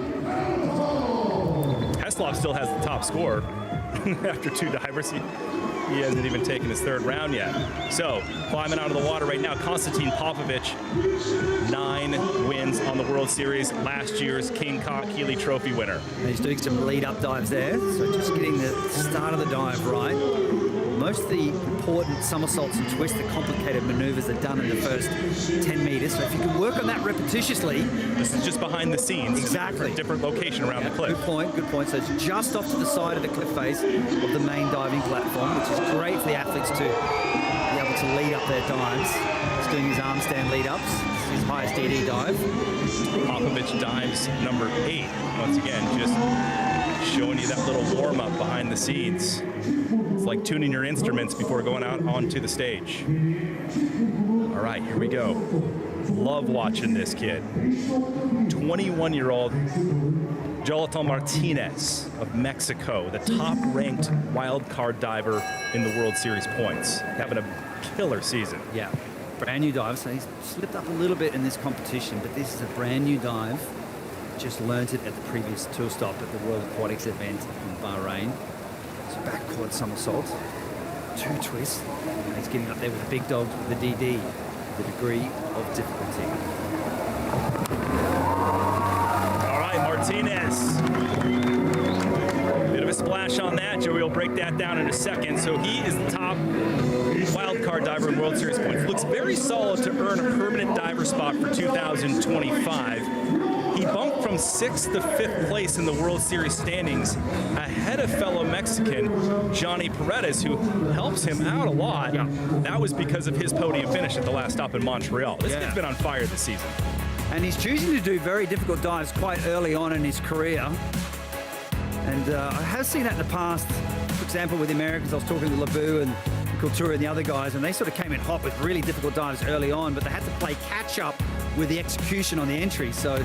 Heslop still has the top score after 2 divers. He hasn't even taken his 3rd round yet. So, climbing out of the water right now, Constantin Popovici, 9 wins on the World Series, last year's King Keeley Trophy winner. And he's doing some lead-up dives there, so just getting the start of the dive right. Most of the important somersaults and twists, the complicated maneuvers are done in the first 10 meters. So if you can work on that repetitiously. This is just behind the scenes. Exactly. A different location around the cliff. Good point. So it's just off to the side of the cliff face of the main diving platform, which is great for the athletes to be able likes to lead up their dives. He's doing his arm stand lead ups, his highest DD dive. Popovici dives number 8. Once again, just showing you that little warm up behind the scenes. It's like tuning your instruments before going out onto the stage. All right, here we go. Love watching this kid. 21-year-old Joelito Martinez of Mexico, the top-ranked wildcard diver in the World Series points, having a killer season. Yeah, brand new dive. So he's slipped up a little bit in this competition, but this is a brand new dive. Just learned it at the previous tour stop at the World Aquatics event in Bahrain. So back quad somersault, 2 twists. And he's getting up there with the big dogs with the DD, the degree of difficulty. All right, Martinez. Bit of a splash on that. Joey will break that down in a second. So he is the top wildcard diver in World Series points. Looks very solid to earn a permanent diver spot for 2025. He bumped from 6th to 5th place in the World Series standings, ahead of fellow Mexican Johnny Paredes, who helps him out a lot. Yeah. That was because of his podium finish at the last stop in Montreal. This kid's been on fire this season. And he's choosing to do very difficult dives quite early on in his career. And I have seen that in the past. For example, with the Americans, I was talking to Lebu and Colturi and the other guys, and they sort of came in hot with really difficult dives early on, but they had to play catch up with the execution on the entry. So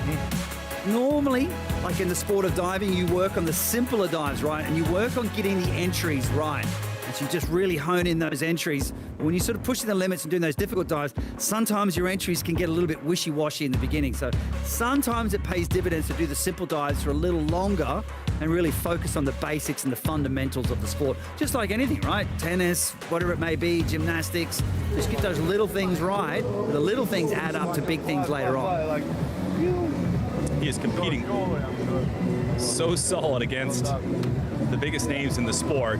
normally, like in the sport of diving, you work on the simpler dives, right? And you work on getting the entries right. And you just really hone in those entries. But when you sort of pushing the limits and doing those difficult dives, sometimes your entries can get a little bit wishy-washy in the beginning. So sometimes it pays dividends to do the simple dives for a little longer and really focus on the basics and the fundamentals of the sport. Just like anything, right? Tennis, whatever it may be, gymnastics. Just get those little things right. The little things add up to big things later on. He is competing so solid against the biggest names in the sport.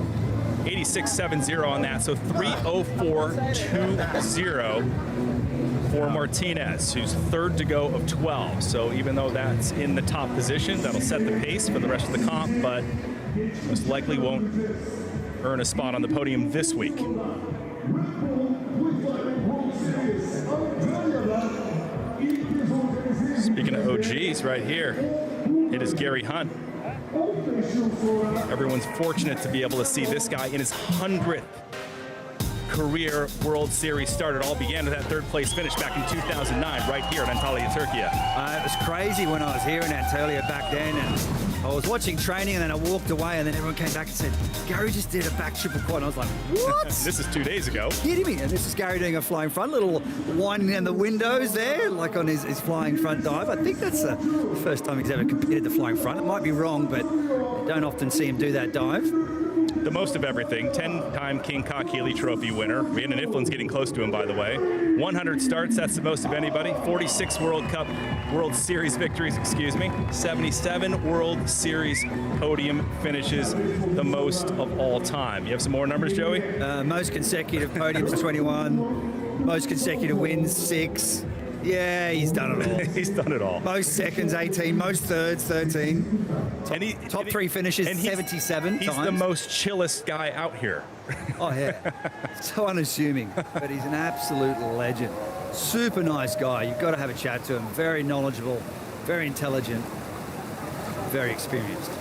86.70 on that, so 3:04.20 for Martinez, who's 3rd to go of 12. So even though that's in the top position, that'll set the pace for the rest of the comp, but most likely won't earn a spot on the podium this week. Speaking of OGs right here, it is Gary Hunt. Everyone's fortunate to be able to see this guy in his 100th career World Series start. It all began with that 3rd place finish back in 2009 right here in Antalya, Türkiye. It was crazy when I was here in Antalya back then, and I was watching training, and then I walked away, and then everyone came back and said, Gary just did a back triple quad. And I was like, what? This is 2 days ago. Kidding me? And this is Gary doing a flying front, little one in the windows there, like on his flying front dive. I think that's the first time he's ever competed the flying front. It might be wrong, but you don't often see him do that dive. The most of everything, 10-time King Kakili Trophy winner. Rhiannan Iffland's getting close to him, by the way. 100 starts, that's the most of anybody. 46 World Series victories, 77 World Series podium finishes, the most of all time. You have some more numbers, Joey? Most consecutive podiums, 21. Most consecutive wins, 6. Yeah, he's done it all. He's done it all. Most seconds, 18. Most thirds, 13. Top 3 finishes, 77 He's times. the most chillest guy out here. Oh, yeah. So unassuming, but he's an absolute legend. Super nice guy. You've got to have a chat to him. Very knowledgeable, very intelligent, very experienced.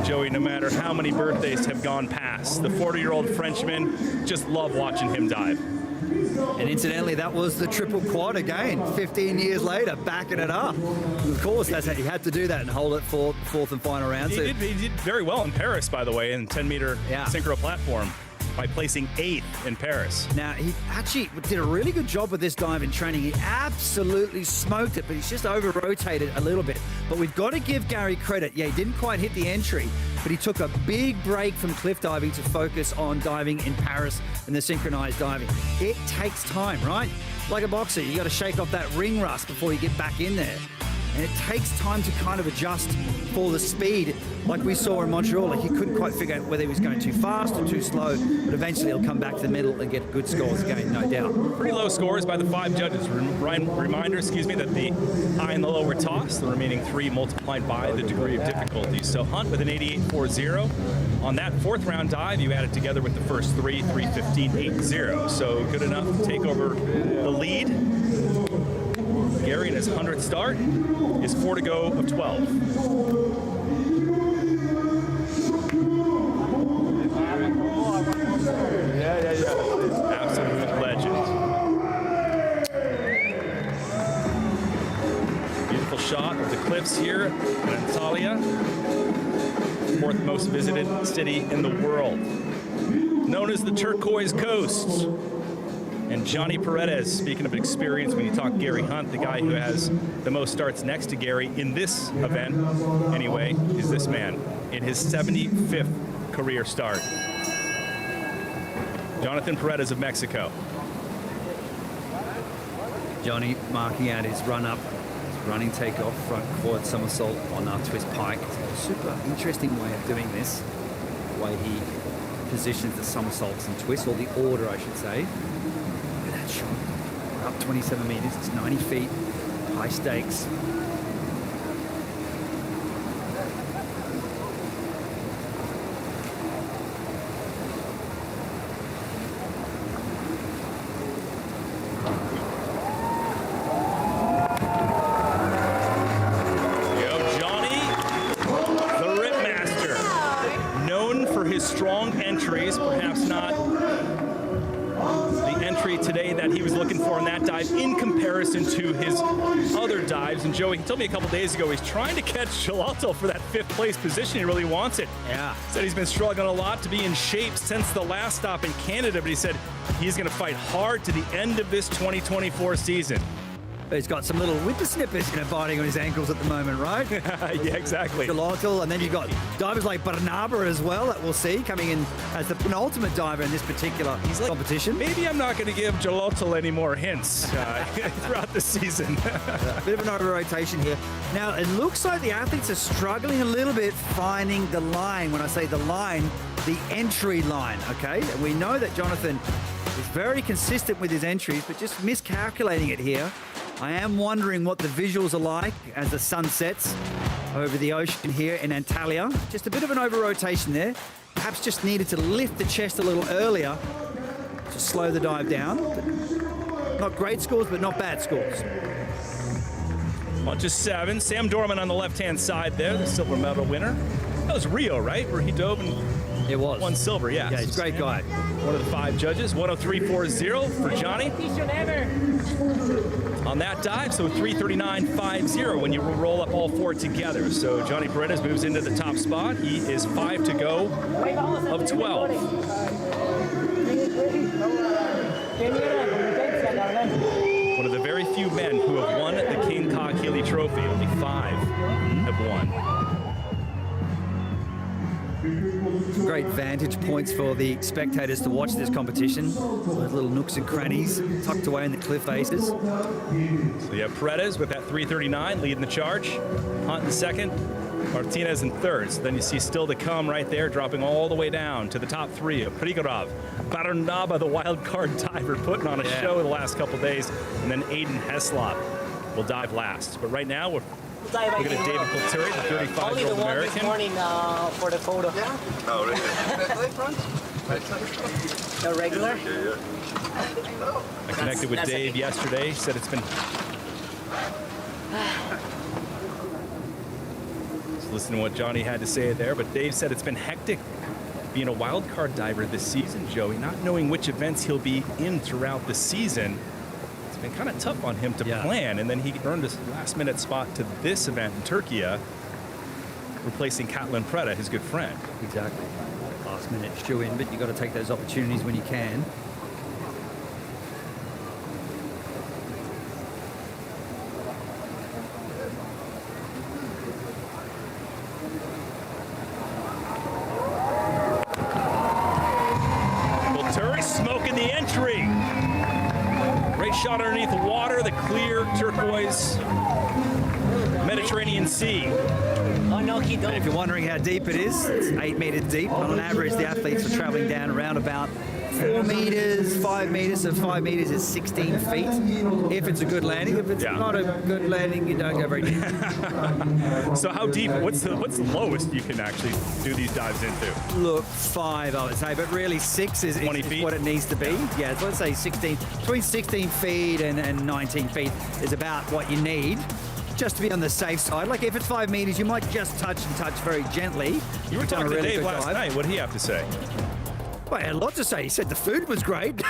Joey, no matter how many birthdays have gone past. The 40-year-old Frenchman, just love watching him dive. And incidentally, that was the triple quad again, 15 years later, backing it up. And of course, that's how he had to do that and hold it for fourth and final round. He did very well in Paris, by the way, in 10-meter synchro platform, by placing 8th in Paris. Now, he actually did a really good job with this dive in training. He absolutely smoked it, but he's just over-rotated a little bit. But we've got to give Gary credit. Yeah, he didn't quite hit the entry, but he took a big break from cliff diving to focus on diving in Paris and the synchronized diving. It takes time, right? Like a boxer, you got to shake off that ring rust before you get back in there. And it takes time to kind of adjust for the speed, like we saw in Montreal. Like he couldn't quite figure out whether he was going too fast or too slow, but eventually he'll come back to the middle and get good scores again, no doubt. Pretty low scores by the 5 judges. Reminder, that the high and the low were tossed, the remaining 3 multiplied by the degree of difficulty. So Hunt with an 88.40. On that 4th round dive, you added together with the first 3, 3:15.80. So good enough to take over the lead. Gary in his 100th start is 4 to go of 12. Absolute legend. Beautiful shot of the cliffs here in Antalya, 4th most visited city in the world. Known as the Turquoise Coast. And Johnny Paredes, speaking of experience, when you talk Gary Hunt, the guy who has the most starts next to Gary in this event, anyway, is this man in his 75th career start. Jonathan Paredes of Mexico. Johnny marking out his run up, his running takeoff, front quad somersault on our twist pike. It's a super interesting way of doing this, the way he positions the somersaults and twists, or the order, I should say. Shot. Up 27 meters, it's 90 feet, high stakes. Johnny, the Rip Master, known for his strong entries, perhaps not entry today that he was looking for in that dive in comparison to his other dives. And Joey, he told me a couple days ago he's trying to catch Gelato for that 5th place position. He really wants it. Yeah. Said he's been struggling a lot to be in shape since the last stop in Canada, but he said he's going to fight hard to the end of this 2024 season. He's got some little whippersnippers biting on his ankles at the moment, right? Yeah, exactly. Gelato, and then you've got divers like Barnaba as well that we'll see coming in as the penultimate diver in this particular competition. Maybe I'm not going to give Gelato any more hints throughout the season. A bit of an over-rotation here. Now, it looks like the athletes are struggling a little bit finding the line. When I say the line, the entry line, okay? And we know that Jonathan is very consistent with his entries, but just miscalculating it here. I am wondering what the visuals are like as the sun sets over the ocean here in Antalya. Just a bit of an over-rotation there. Perhaps just needed to lift the chest a little earlier to slow the dive down. Not great scores, but not bad scores. On to 7. Sam Dorman on the left-hand side there, the silver medal winner. That was Rio, right? Where he dove and won silver, yeah. Yeah, he's a great guy. One of the 5 judges, 103.40 for Johnny. On that dive, so 339.50 when you roll up all 4 together. So Johnny Paredes moves into the top spot. He is 5 to go of 12. One of the very few men who have won the King Ka-Keeley Trophy. Only 5 have won. Great vantage points for the spectators to watch this competition. Those little nooks and crannies tucked away in the cliff faces. So you have Paredes with that 339 leading the charge. Hunt in 2nd, Martinez in 3rd. So then you see still to come right there, dropping all the way down to the top 3 of Prygorov, Barnaba, the wild card diver, putting on a show the last couple days, and then Aiden Heslop will dive last. But right now we're looking at David Colturi, the 35-year-old American. Only the one this morning for the photo. Yeah. Oh, really? The regular? I connected with Dave yesterday. Said it's been. Just listen to what Johnny had to say there, but Dave said it's been hectic being a wild card diver this season, Joey, not knowing which events he'll be in throughout the season. It's been kind of tough on him to plan, and then he earned his last-minute spot to this event in Türkiye, replacing Catlin Preda, his good friend. Exactly. Last minute shoe in, but you got to take those opportunities when you can. Nice smoke in the entry. Great shot underneath the water, the clear turquoise Mediterranean Sea. Oh, no, he And don't. if you're wondering how deep it is, it's 8 meters deep. On average, the athletes are traveling down around about 4 meters, 5 meters. So 5 meters is 16 feet. If it's a good landing, if it's not a good landing, you don't go very deep. So how deep, what's the lowest you can actually do these dives into? Look, 5, I would say, but really 6 is 20 feet? what it needs to be. Yeah, so let's say 16, between 16 feet and 19 feet is about what you need. Just to be on the safe side. Like if it's 5 meters, you might just touch very gently. You were Done a talking to really Dave good last dive. night. What did he have to say? Well, he had a lot to say. He said the food was great.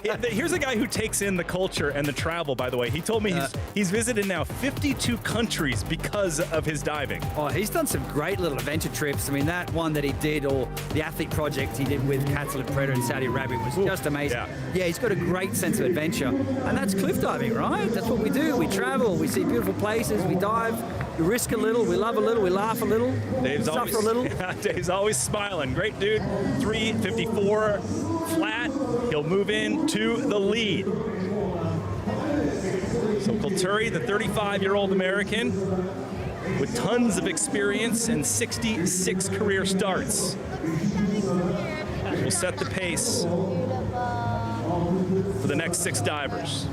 Here's a guy who takes in the culture and the travel, by the way. He told me he's visited now 52 countries because of his diving. Oh, he's done some great little adventure trips. I mean, that one that he did, or the athlete project he did with Alexiy Prygorov in Saudi Arabia was just amazing. Yeah, he's got a great sense of adventure. And that's cliff diving, right? That's what we do. We travel, we see beautiful places, we dive, we risk a little, we love a little, we laugh a little, we suffer a little. Dave's always smiling. Great dude. 354 flat. He'll move in to the lead. So Colturi, the 35-year-old American with tons of experience and 66 career starts, will set the pace for the next 6 divers.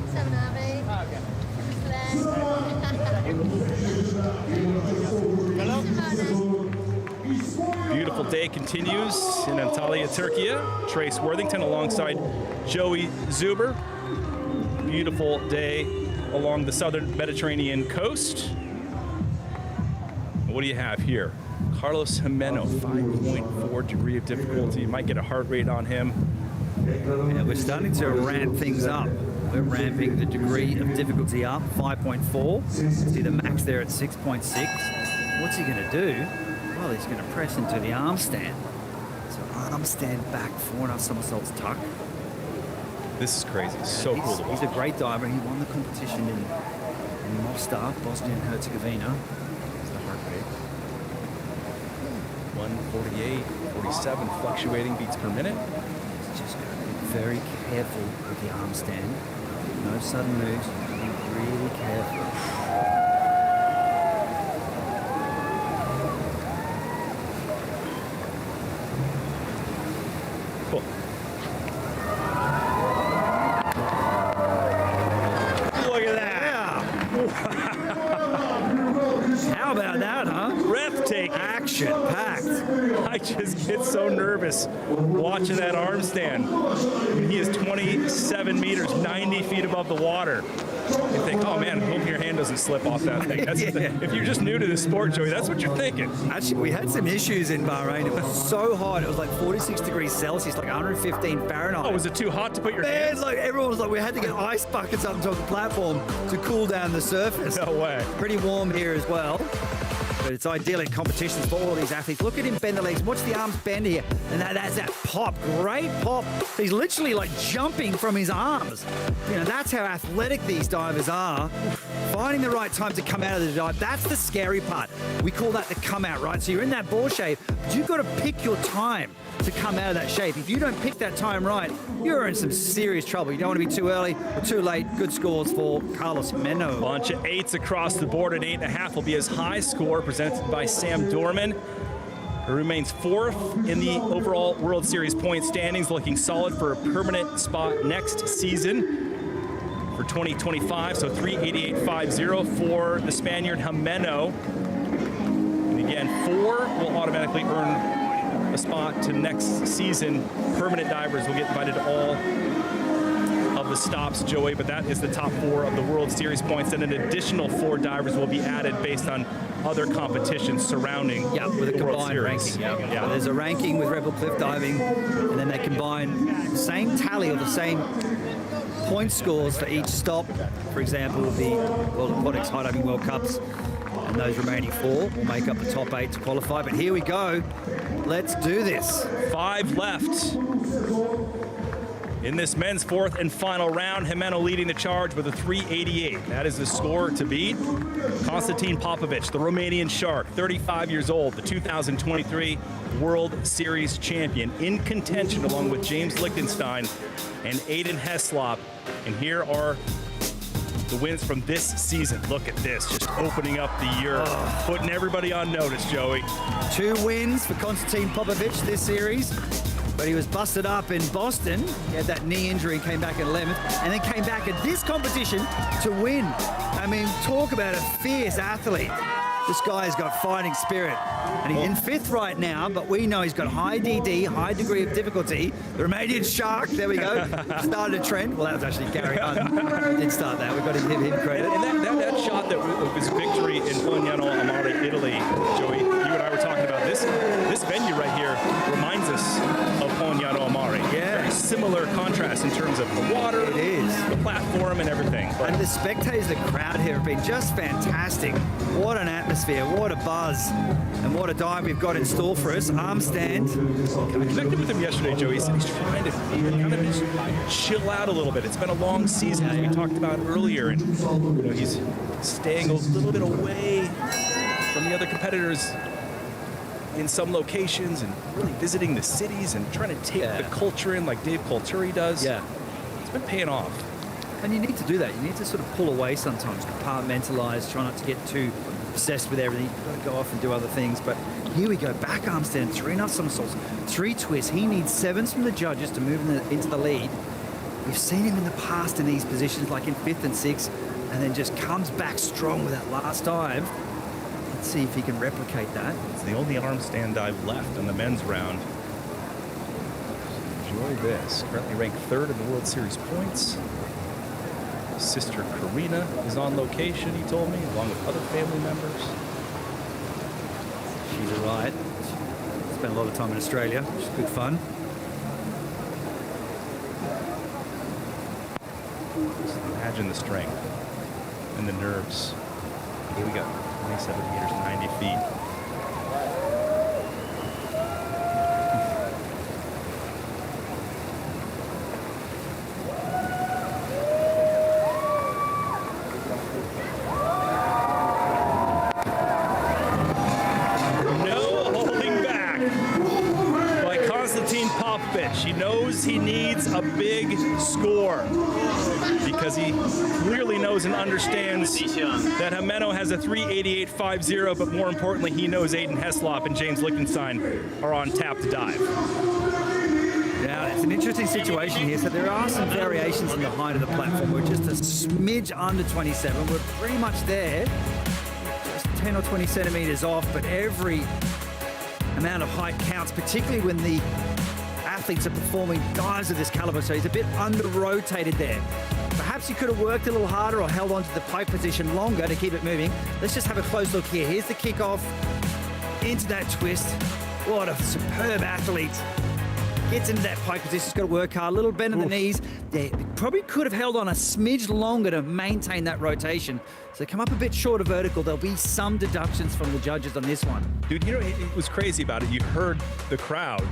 Beautiful day continues in Antalya, Türkiye. Trace Worthington alongside Joey Zuber. Beautiful day along the southern Mediterranean coast. What do you have here? Carlos Gimeno, 5.4 degree of difficulty. You might get a heart rate on him. Yeah, we're starting to ramp things up. We're ramping the degree of difficulty up, 5.4. See the max there at 6.6. What's he going to do? Well, he's going to press into the arm stand. So arm stand back, 4.5 somersaults tuck. This is crazy. So cool to watch. He's a great diver. He won the competition in Mostar, Bosnia and Herzegovina. Here's the heart rate. 148, 47 fluctuating beats per minute. He's just got to be very careful with the arm stand. No sudden moves. Be really careful. Cool. Look at that. How about that, huh? Breathtaking. Action-packed. I just get so nervous watching that arm stand. I mean, he is 27 meters, 90 feet above the water. You think, oh man, hope your hand doesn't slip off that thing. That's if you're just new to the sport, Joey, that's what you're thinking. Actually, we had some issues in Bahrain. It was so hot. It was like 46 degrees Celsius, like 115 Fahrenheit. Oh, was it too hot to put your Man, hands? like everyone was like, we had to get ice buckets up onto the platform to cool down the surface. No way. Pretty warm here as well. But it's ideal in competitions for all of these athletes. Look at him bend the legs. Watch the arms bend here. And that's that pop. Great pop. He's literally like jumping from his arms. You know, that's how athletic these divers are. Finding the right time to come out of the dive. That's the scary part. We call that the come out, right? So you're in that ball shape, but you've got to pick your time to come out of that shape. If you don't pick that time right, you're in some serious trouble. You don't want to be too early or too late. Good scores for Carlos Gimeno. Bunch of 8s across the board. An 8.5 will be his high score, presented by Sam Dorman, who remains 4th in the overall World Series point standings, looking solid for a permanent spot next season for 2025. So 388.50 for the Spaniard Gimeno. And again, 4 will automatically earn a spot to next season. Permanent divers will get invited to all of the stops, Joey, but that is the top 4 of the World Series points, and an additional 4 divers will be added based on other competitions surrounding with a the World combined Series. ranking. So there's a ranking with Red Bull cliff diving, and then they combine the same tally or the same point scores for each stop. For example, the World Aquatics High Diving World Cups, and those remaining 4 will make up the top 8 to qualify. But here we go. Let's do this. 5 left. In this men's fourth and final round, Gimeno leading the charge with a 388. That is the score to beat. Constantin Popovici, the Romanian Shark, 35 years old, the 2023 World Series champion, in contention along with James Lichtenstein and Aiden Heslop. And here are the wins from this season. Look at this, just opening up the year, putting everybody on notice, Joey. 2 wins for Constantin Popovici this series, but he was busted up in Boston. He had that knee injury and came back at 11th, and then came back at this competition to win. I mean, talk about a fierce athlete. This guy's got fighting spirit. And he's in 5th right now, but we know he's got high DD, high degree of difficulty. The Romanian Shark, there we go, started a trend. Well, that was actually Gary Hunt. Did start that. We've got to give him credit. And that shot that was victory in Pognano Amare, Italy, Joey, you and I were talking about this venue right here reminds us of Pognano Amare. Yeah. Very similar contrast in terms of the water, It is. the platform, and everything. But And the spectators, the crowd here have been just fantastic. What an atmosphere, what a buzz, and what a dive we've got in store for us. Arm stand. I connected with him yesterday, Joey. He said he's trying to kind of just chill out a little bit. It's been a long season, as we talked about earlier, and he's staying a little bit away from the other competitors in some locations and really visiting the cities and trying to take the culture in like Dave Colturi does. Yeah. It's been paying off. And you need to do that. You need to sort of pull away sometimes, compartmentalize, try not to get too obsessed with everything. You've got to go off and do other things. But here we go, back arm stand, 3 nut somersaults, 3 twists. He needs 7s from the judges to move into the lead. We've seen him in the past in these positions, like in 5th and 6th, and then just comes back strong with that last dive. Let's see if he can replicate that. It's the only arm stand dive left in the men's round. Enjoy this. Currently ranked 3rd in the World Series points. His sister Karina is on location, he told me, along with other family members. She's all right. Spent a lot of time in Australia, which is good fun. Just imagine the strength and the nerves. Here we go. 27 meters, 90 feet. No holding back by Constantin Popovici. He knows he needs a big score because he clearly knows and understands that Gimeno has a 388.50, but more importantly, he knows Aiden Heslop and James Lichtenstein are on tap to dive. Now, it's an interesting situation here. So there are some variations in the height of the platform. We're just a smidge under 27. We're pretty much there. Just 10 or 20 centimeters off, but every amount of height counts, particularly when the athletes are performing dives of this caliber. So he's a bit under-rotated there. Perhaps he could have worked a little harder or held onto the pike position longer to keep it moving. Let's just have a close look here. Here's the kickoff into that twist. What a superb athlete. Gets into that pike position. He's got to work hard. A little bend in the knees. They probably could have held on a smidge longer to maintain that rotation. So come up a bit shorter vertical. There'll be some deductions from the judges on this one. Dude, you know, it was crazy about it. You heard the crowd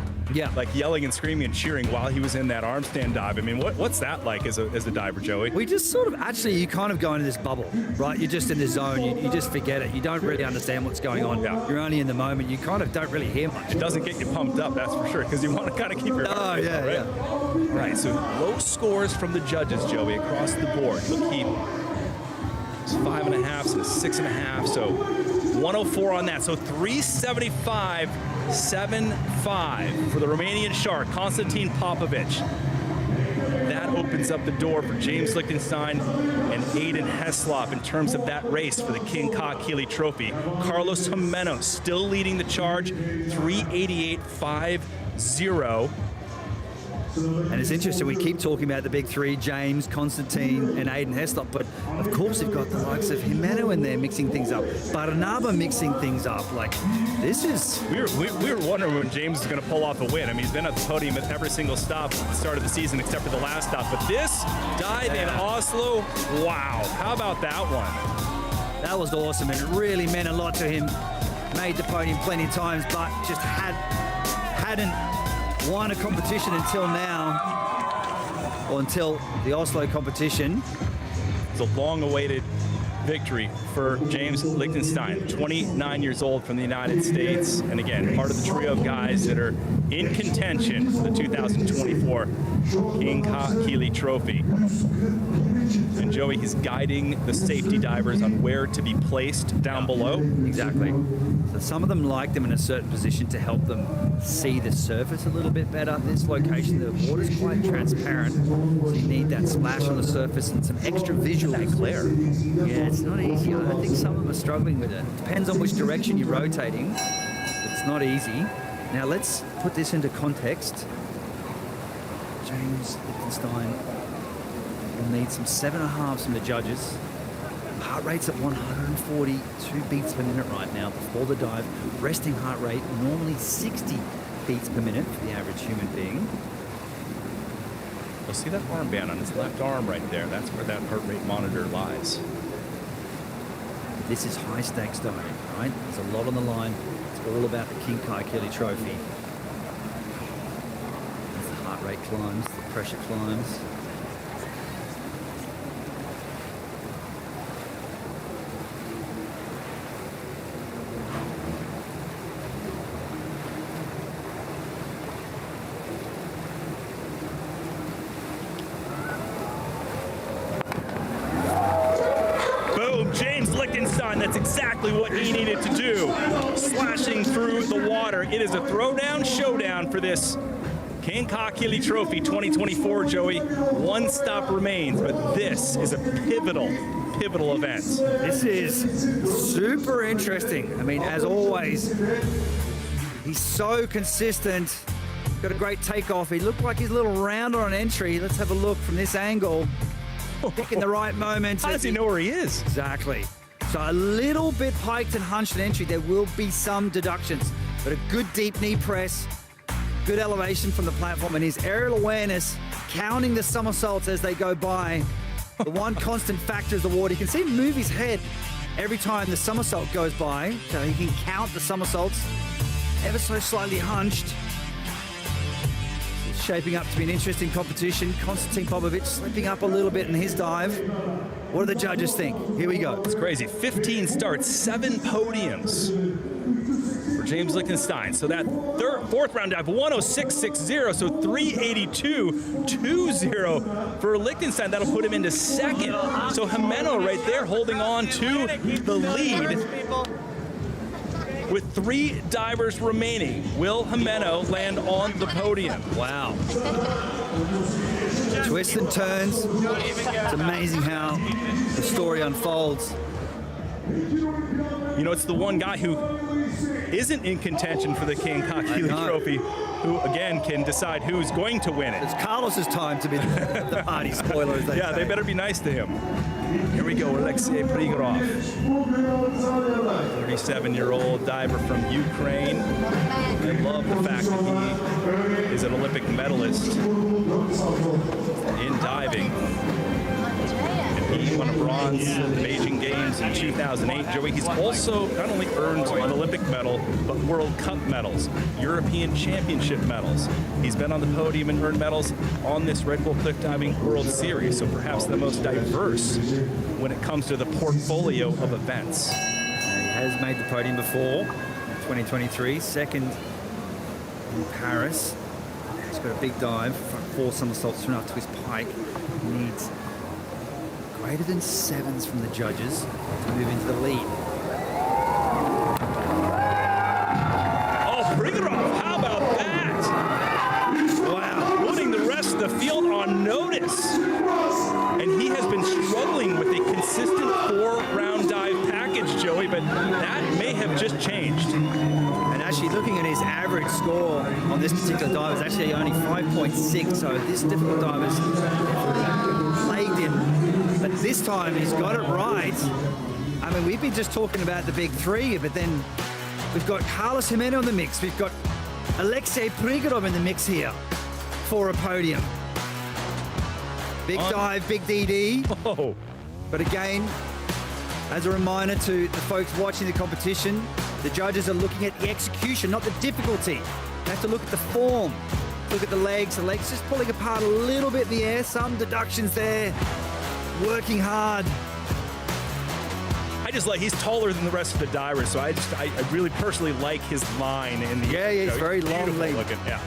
like yelling and screaming and cheering while he was in that arm stand dive. I mean, what's that like as a diver, Joey? We just sort of, actually, you kind of go into this bubble, right? You're just in the zone. You just forget it. You don't really understand what's going on. Yeah. You're only in the moment. You kind of don't really hear much. It doesn't get you pumped up, that's for sure, because you want to kind of keep your heart rate up, right? All right, so low scores from the judges, Joey, across the board. He'll keep 5.5 and a 6.5, so 104 on that. So 375.75 for the Romanian Shark, Constantin Popovici. That opens up the door for James Lichtenstein and Aiden Heslop in terms of that race for the King Ka Keeley Trophy. Carlos Gimeno still leading the charge, 388.50. And it's interesting, we keep talking about the big three, James, Constantin, and Aiden Heslop, but of course we've got the likes of Gimeno in there mixing things up, Barnaba mixing things up. Like, this is... We were wondering when James was going to pull off a win. I mean, he's been at the podium at every single stop at the start of the season except for the last stop. But this dive in Oslo, wow. How about that one? That was awesome, and it really meant a lot to him. Made the podium plenty of times, but just hadn't won a competition until now. or until the Oslo competition. It's a long-awaited victory for James Lichtenstein, 29 years old, from the United States, and again, part of the trio of guys that are in contention for the 2024 King Ka Trophy. And Joey, he's guiding the safety divers on where to be placed down below. Exactly. So some of them like them in a certain position to help them see the surface a little bit better. This location, the water's quite transparent, so you need that splash on the surface and some extra visual glare. Yeah, it's not easy. I think some of them are struggling with it. Depends on which direction you're rotating, but it's not easy. Now let's put this into context. James Lichtenstein will need some 7.5 from the judges. Heart rate's at 142 beats per minute right now before the dive. Resting heart rate normally 60 beats per minute for the average human being. You'll see that armband on his left arm right there. That's where that heart rate monitor lies. This is high stakes diving, right? There's a lot on the line. It's all about the King Ka Trophy. As the heart rate climbs, the pressure climbs. That's exactly what he needed to do. Slashing through the water. It is a throwdown showdown for this King Ka Trophy 2024, Joey. One stop remains, but this is a pivotal event. This is super interesting. I mean, as always, he's so consistent. Got a great takeoff. He looked like he's a little round on entry. Let's have a look from this angle. Picking the right moment. How does he know where he is? Exactly. So a little bit hiked and hunched at entry. There will be some deductions, but a good deep knee press, good elevation from the platform, and his aerial awareness, counting the somersaults as they go by. The one constant factor is the water. You can see him move his head every time the somersault goes by, so he can count the somersaults ever so slightly hunched. It's shaping up to be an interesting competition. Constantin Popovici slipping up a little bit in his dive. What do the judges think? Here we go. It's crazy. 15 starts, 7 podiums for James Lichtenstein. So that fourth round dive, 106.60, so 382.20 for Lichtenstein. That'll put him into second. So Gimeno right there holding on to the lead with 3 divers remaining. Will Gimeno land on the podium? Wow. Twists and turns. It's amazing how the story unfolds. You know, it's the one guy who isn't in contention for the King Ka Trophy, who again can decide who's going to win it. It's Carlos's time to be the party spoiler, as they say. They better be nice to him. Here we go, Alexiy Prygorov, 37-year-old diver from Ukraine. I love the fact that he is an Olympic medalist in diving. And he won a bronze at the Beijing Games in 2008. Joey, he's also not only earned an Olympic medal, but World Cup medals, European Championship medals. He's been on the podium and earned medals on this Red Bull Cliff Diving World Series, so perhaps the most diverse when it comes to the portfolio of events. He has made the podium before, in 2023, second in Paris. He's got a big dive, front 4 somersaults thrown up to his pike. He needs greater than 7s from the judges to move into the lead. Oh, Prygorov, how about that? Wow. Putting the rest of the field on notice. And he has been struggling with a consistent 4-round dive package, Joey, but that may have just changed. And actually looking at his average score on this particular dive is actually only 5.6, so this difficult dive is plagued him. But this time he's got it right. I mean, we've been just talking about the big 3, but then we've got Carlos Gimeno in the mix. We've got Alexiy Prygorov in the mix here for a podium. Big dive, big DD. Oh. But again, as a reminder to the folks watching the competition, the judges are looking at the execution, not the difficulty. They have to look at the form. Look at the legs just pulling apart a little bit in the air. Some deductions there, working hard. I just like, he's taller than the rest of the divers, so I really personally like his line in the Yeah, he's very long lean. looking. Yeah.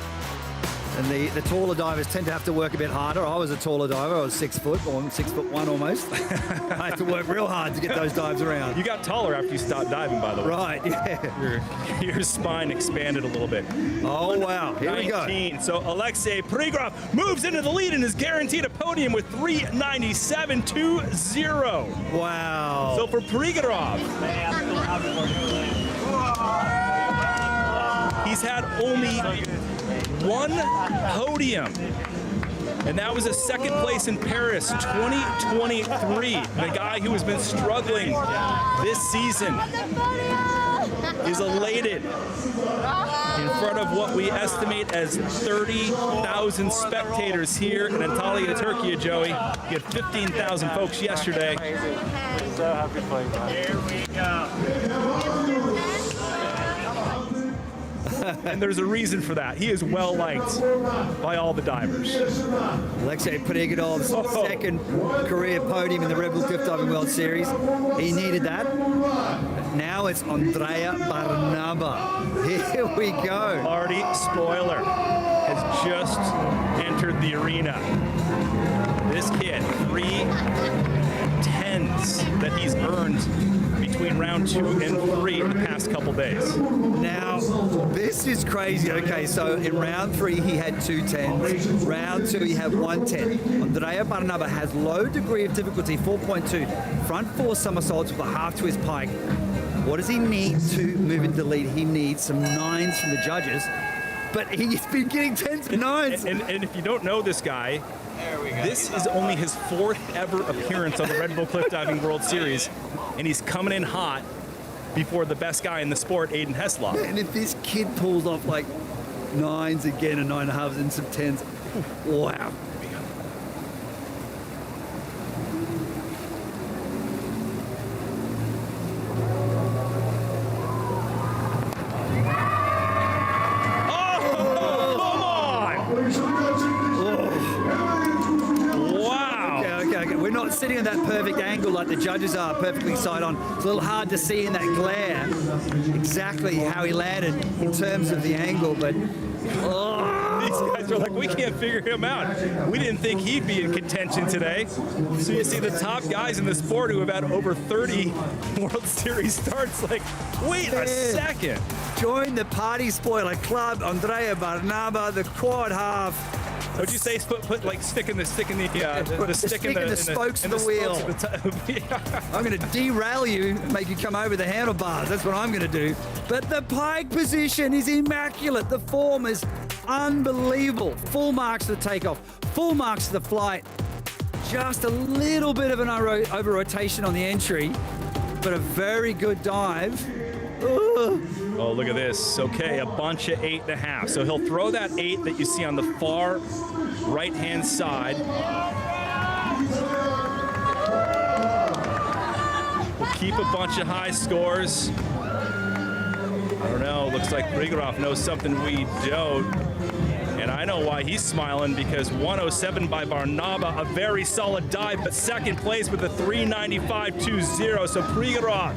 And the taller divers tend to have to work a bit harder. I was a taller diver. I was 6 foot, or 6'1" almost. I had to work real hard to get those dives around. You got taller after you stopped diving, by the way. Right, yeah. Your spine expanded a little bit. Oh, wow. Here we go. 19. So Alexiy Prygorov moves into the lead and is guaranteed a podium with 397.20. Wow. So for Prygorov, he's had only one podium, and that was a second place in Paris 2023. The guy who has been struggling this season is elated in front of what we estimate as 30,000 spectators here in Antalya, Türkiye, Joey. You had 15,000 folks yesterday. So happy for you, man. Here we go. And there's a reason for that. He is well liked by all the divers. Alexiy Prygorov's second career podium in the Red Bull Cliffdiving World Series. He needed that. Now it's Andrea Barnaba. Here we go. Marty Spoiler has just entered the arena. This kid, 3 10s that he's earned between round 2 and 3 in the past couple days. Now, this is crazy. Okay, so in round 3, he had 2 10s. Round 2, he had 1 10. Andrea Barnaba has low degree of difficulty, 4.2. Front 4 somersaults with a half twist pike. What does he need to move into the lead? He needs some 9s from the judges, but he's been getting 10s and 9s. And if you don't know this guy, this is only his 4th ever appearance on the Red Bull Cliff Diving World Series, and he's coming in hot before the best guy in the sport, Aiden Heslop. And if this kid pulls off like 9s again and 9.5s and some 10s, wow. Sitting on that perfect angle like the judges are, perfectly side on. It's a little hard to see in that glare exactly how he landed in terms of the angle, but these guys are like, we can't figure him out. We didn't think he'd be in contention today. So you see the top guys in the sport who have had over 30 World Series starts like, wait a second. Join the party spoiler club, Andrea Barnaba, the quad half. Would you say put like stick in the spokes of the wheel. I'm going to derail you, make you come over the handlebars. That's what I'm going to do. But the pike position is immaculate. The form is unbelievable. Full marks to the takeoff, full marks to the flight. Just a little bit of an over rotation on the entry, but a very good dive. Ugh. Oh, look at this. Okay, a bunch of 8.5. So he'll throw that 8 that you see on the far right-hand side. We'll keep a bunch of high scores. I don't know. Looks like Prygorov knows something we don't. And I know why he's smiling, because 107 by Barnaba, a very solid dive, but second place with a 395.20. So Prygorov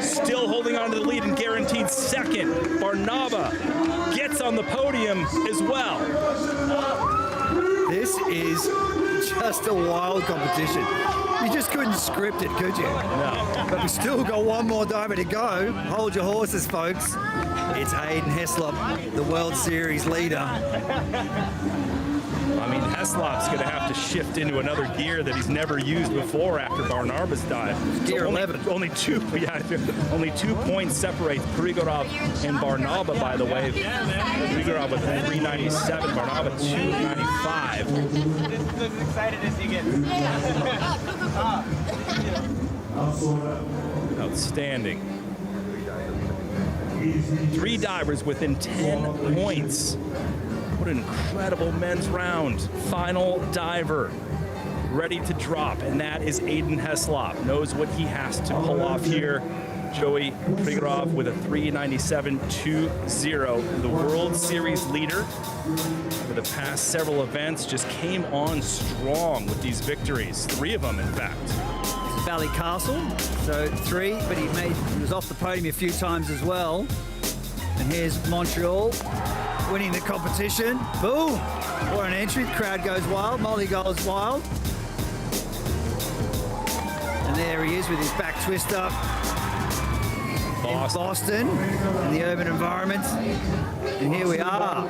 still holding on to the lead and guaranteed second. Barnaba gets on the podium as well. This is just a wild competition. You just couldn't script it, could you? No. But we still got one more diver to go. Hold your horses, folks. It's Aiden Heslop, the World Series leader. I mean, Heslop's going to have to shift into another gear that he's never used before after Barnaba's dive. Gear 11. Only 2 points separate Prygorov and Barnaba, by the way. Prygorov with 397, Barnaba 295. This is as excited as you get. Outstanding. 3 divers within 10 points. What an incredible men's round. Final diver ready to drop, and that is Aiden Heslop. Knows what he has to pull off here Joey Prygorov with a 397.20. The World Series leader for the past several events just came on strong with these victories. 3 of them, in fact. Valley Castle, so 3, but he was off the podium a few times as well. And here's Montreal winning the competition. Boom! What an entry. The crowd goes wild. Molly goes wild. And there he is with his back twister. Boston, in the urban environment. And here we are.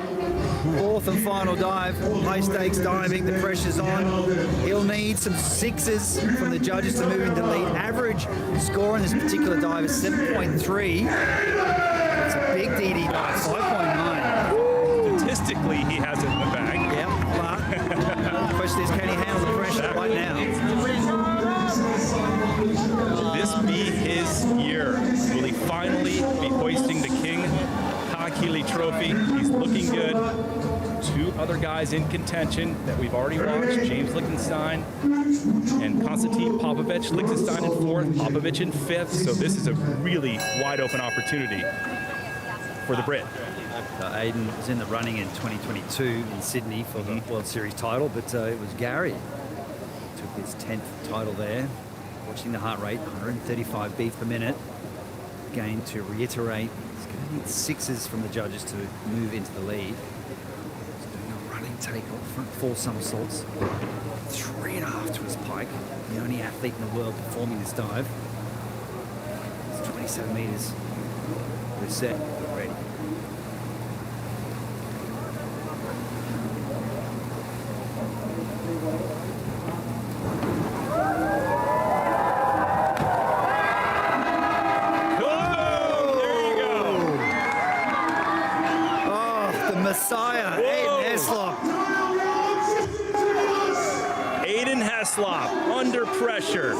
4th and final dive. High stakes diving. The pressure's on. He'll need some 6s from the judges to move into lead. Average score on this particular dive is 7.3. It's a big DD dive, 5.9. Statistically, he has it in the bag. Yep, but the question is, can he handle the pressure right now? Will this be his year? Will he finally be hoisting the King Kaye Trophy? He's looking good. 2 other guys in contention that we've already watched, James Lichtenstein and Constantin Popovici. Lichtenstein in 4th, Popovici in 5th. So this is a really wide open opportunity for the Brit. Aiden was in the running in 2022 in Sydney for the World Series title, but it was Gary who took his 10th title there. Watching the heart rate, 135 beats per minute. Again, to reiterate, he's going to need 6s from the judges to move into the lead. He's doing a running takeoff, front 4 somersaults, 3.5 to his pike. The only athlete in the world performing this dive. It's 27 meters. We're set, ready. Messiah, Aiden Heslop. Aiden Heslop, under pressure,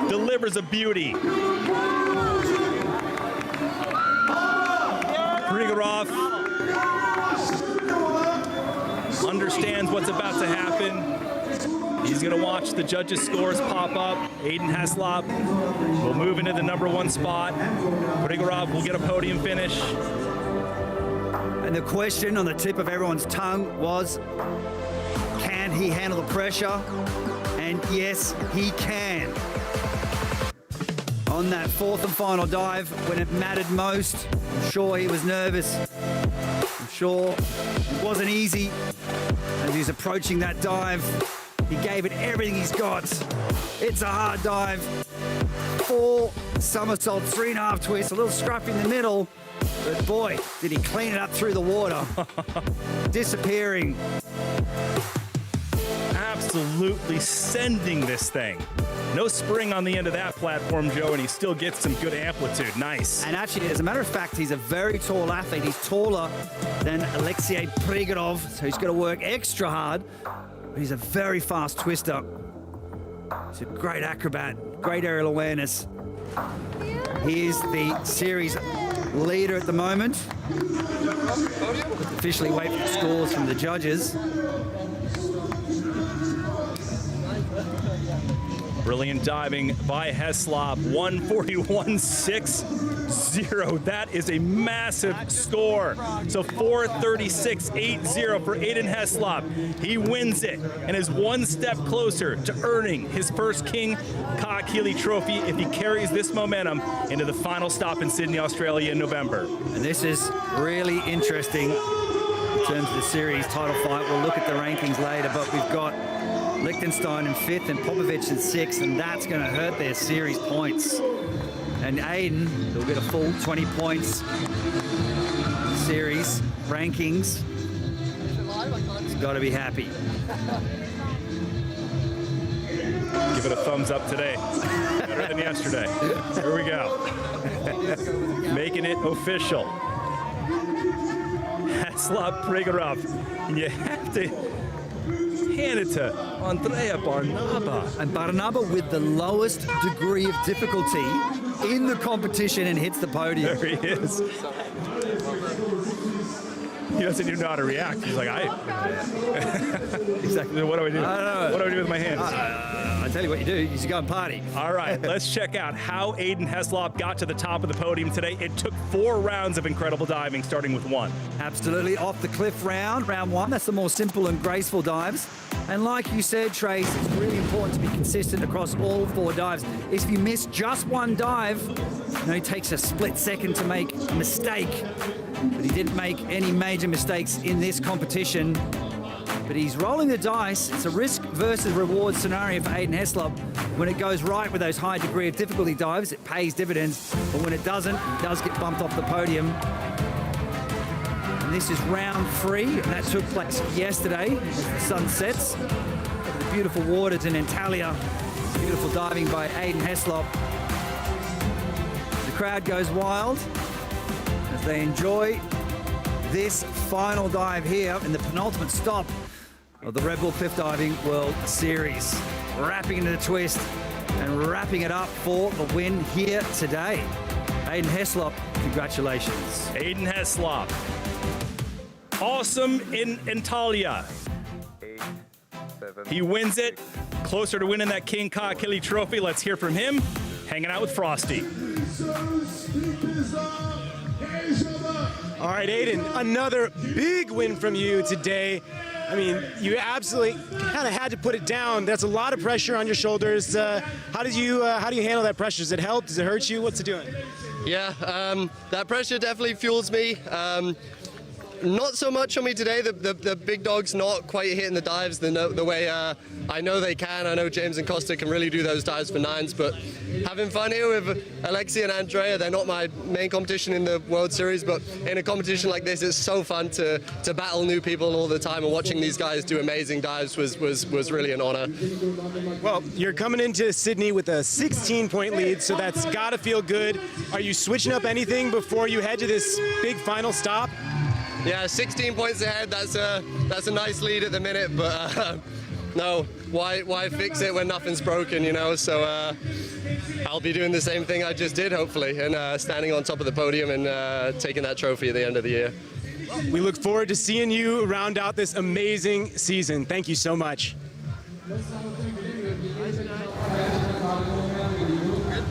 delivers a beauty. Prygorov understands what's about to happen. He's going to watch the judges' scores pop up. Aiden Heslop will move into the #1 spot. Prygorov will get a podium finish. And the question on the tip of everyone's tongue was, can he handle the pressure? And yes, he can. On that 4th and final dive, when it mattered most, I'm sure he was nervous. I'm sure it wasn't easy as he was approaching that dive. He gave it everything he's got. It's a hard dive. 4 somersaults, 3.5 twists, a little scruff in the middle. But boy, did he clean it up through the water. Disappearing. Absolutely sending this thing. No spring on the end of that platform, Joe, and he still gets some good amplitude. Nice. And actually, as a matter of fact, he's a very tall athlete. He's taller than Alexiy Prygorov, so he's got to work extra hard. But he's a very fast twister. He's a great acrobat, great aerial awareness. He is the series leader at the moment. Officially wait for the scores from the judges. Brilliant diving by Heslop, 141.60. That is a massive score. So 436.80 for Aiden Heslop. He wins it and is 1 step closer to earning his first King Kaye Trophy if he carries this momentum into the final stop in Sydney, Australia in November. And this is really interesting in terms of the series title fight. We'll look at the rankings later, but we've got Lichtenstein in 5th and Popovici in 6th, and that's going to hurt their series points. And Aiden, he'll get a full 20 points series rankings. He's got to be happy. Give it a thumbs up today. Better than yesterday. Here we go. Making it official. Heslop Prygorov. And you have to hand it to Andrea Barnaba. And Barnaba with the lowest degree of difficulty in the competition and hits the podium. There he is. He doesn't even know how to react. He's like, Exactly. what do I do? I don't know. What do I do with my hands? I tell you what you do, you should go and party. All right, let's check out how Aiden Heslop got to the top of the podium today. It took 4 rounds of incredible diving, starting with 1. Absolutely, off the cliff round 1. That's the more simple and graceful dives. And like you said, Trace, it's really important to be consistent across all 4 dives. If you miss just one dive, it takes a split second to make a mistake. But he didn't make any major mistakes in this competition. But he's rolling the dice. It's a risk versus reward scenario for Aiden Heslop. When it goes right with those high degree of difficulty dives, it pays dividends. But when it doesn't, he does get bumped off the podium. And this is round 3, and that took place yesterday as the sun sets. Over the beautiful waters in Antalya. Beautiful diving by Aiden Heslop. The crowd goes wild as they enjoy this final dive here in the penultimate stop of the Red Bull Cliff Diving World Series. Wrapping into the twist and wrapping it up for the win here today. Aiden Heslop, congratulations. Aiden Heslop. Awesome in Antalya. He wins it. Closer to winning that King Kakili trophy. Let's hear from him. Hanging out with Frosty. All right, Aiden, another big win from you today. I mean, you absolutely kind of had to put it down. That's a lot of pressure on your shoulders. How do you handle that pressure? Does it help? Does it hurt you? What's it doing? Yeah, that pressure definitely fuels me. Not so much on me today. The big dog's not quite hitting the dives the way I know they can. I know James and Costa can really do those dives for 9s, but having fun here with Alexiy and Andrea. They're not my main competition in the World Series, but in a competition like this, it's so fun to battle new people all the time, and watching these guys do amazing dives was really an honor. Well, you're coming into Sydney with a 16-point lead, so that's got to feel good. Are you switching up anything before you head to this big final stop? Yeah, 16 points ahead. That's a nice lead at the minute, but no, why fix it when nothing's broken, you know? So I'll be doing the same thing I just did, hopefully, and standing on top of the podium and taking that trophy at the end of the year. We look forward to seeing you round out this amazing season. Thank you so much.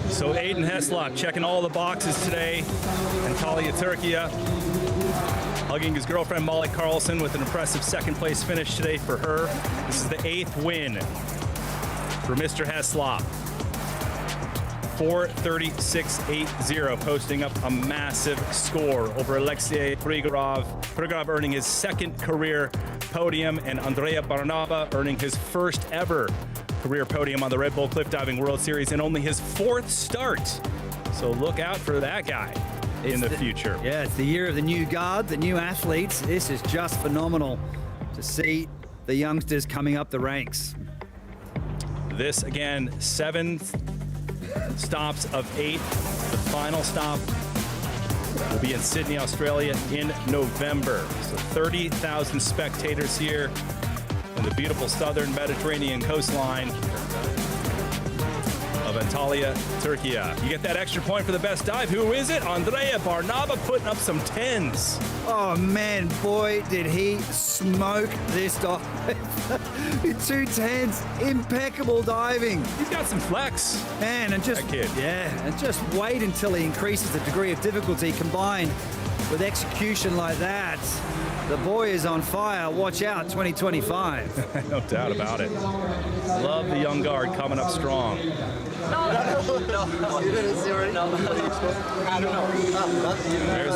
So Aiden Heslop checking all the boxes today. Antalya, Türkiye. Hugging his girlfriend Meili Carlson with an impressive 2nd place finish today for her. This is the 8th win for Mr. Heslop. 4:36.80, posting up a massive score over Alexiy Prygorov. Prygorov earning his 2nd career podium, and Andrea Barnaba earning his 1st ever career podium on the Red Bull Cliff Diving World Series in only his 4th start. So look out for that guy in the future. Yeah, it's the year of the new guard, the new athletes. This is just phenomenal to see the youngsters coming up the ranks. This again, 7 stops of 8. The final stop will be in Sydney, Australia in November. So 30,000 spectators here on the beautiful southern Mediterranean coastline of Antalya, Türkiye. You get that extra point for the best dive. Who is it? Andrea Barnaba putting up some 10s. Oh man, boy, did he smoke this dive. 2 10s, impeccable diving. He's got some flex. Man, and just, that kid. Yeah, and just wait until he increases the degree of difficulty combined with execution like that. The boy is on fire. Watch out, 2025. No doubt about it. Love the young guard coming up strong. There's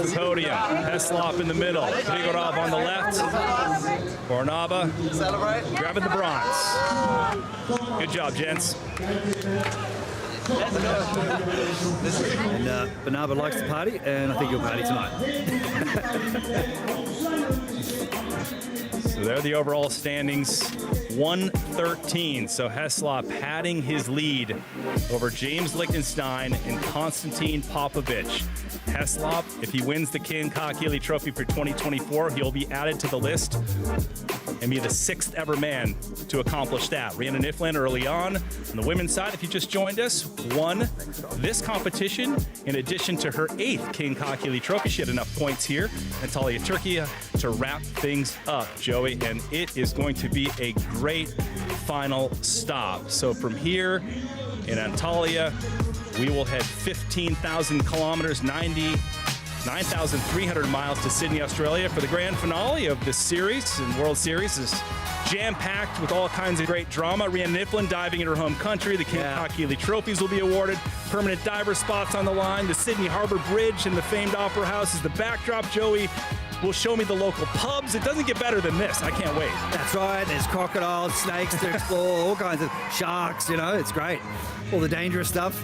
the podium. Heslop in the middle. Prygorov on the left. Barnaba grabbing the bronze. Good job, gents. And Barnaba likes to party, and I think he'll party tonight. So there are the overall standings, 113. So Heslop padding his lead over James Lichtenstein and Constantin Popovici. Heslop. If he wins the Kaye Trophy for 2024, he'll be added to the list and be the 6th ever man to accomplish that. Rhiannan Iffland early on the women's side, if you just joined us, won this competition in addition to her 8th Kaye Trophy. She had enough points here, Antalya, Türkiye, to wrap things up, Joey, and it is going to be a great final stop. So from here in Antalya, we will head 15,000 kilometers, 9,300 miles to Sydney, Australia for the grand finale of this series. And World Series is jam-packed with all kinds of great drama. Rhiannan Iffland diving in her home country. The Kaye trophies will be awarded. Permanent diver spots on the line. The Sydney Harbour Bridge and the famed Opera House is the backdrop. Joey will show me the local pubs. It doesn't get better than this. I can't wait. That's right. There's crocodiles, snakes to explore, all kinds of sharks, you know, it's great. All the dangerous stuff.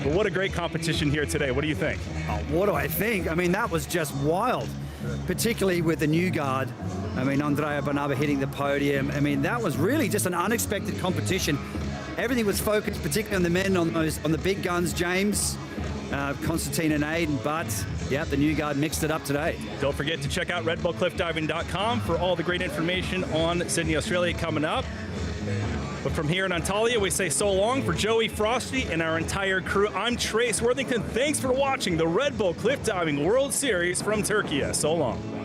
But what a great competition here today. What do you think? Oh, what do I think? I mean, that was just wild, particularly with the new guard. I mean, Andrea Barnaba hitting the podium. I mean, that was really just an unexpected competition. Everything was focused, particularly on the men, on the big guns, James, Constantin and Aiden, but yeah, the new guard mixed it up today. Don't forget to check out redbullcliffdiving.com for all the great information on Sydney, Australia coming up. But from here in Antalya, we say so long for Joey Frosty and our entire crew. I'm Trace Worthington. Thanks for watching the Red Bull Cliff Diving World Series from Türkiye. So long.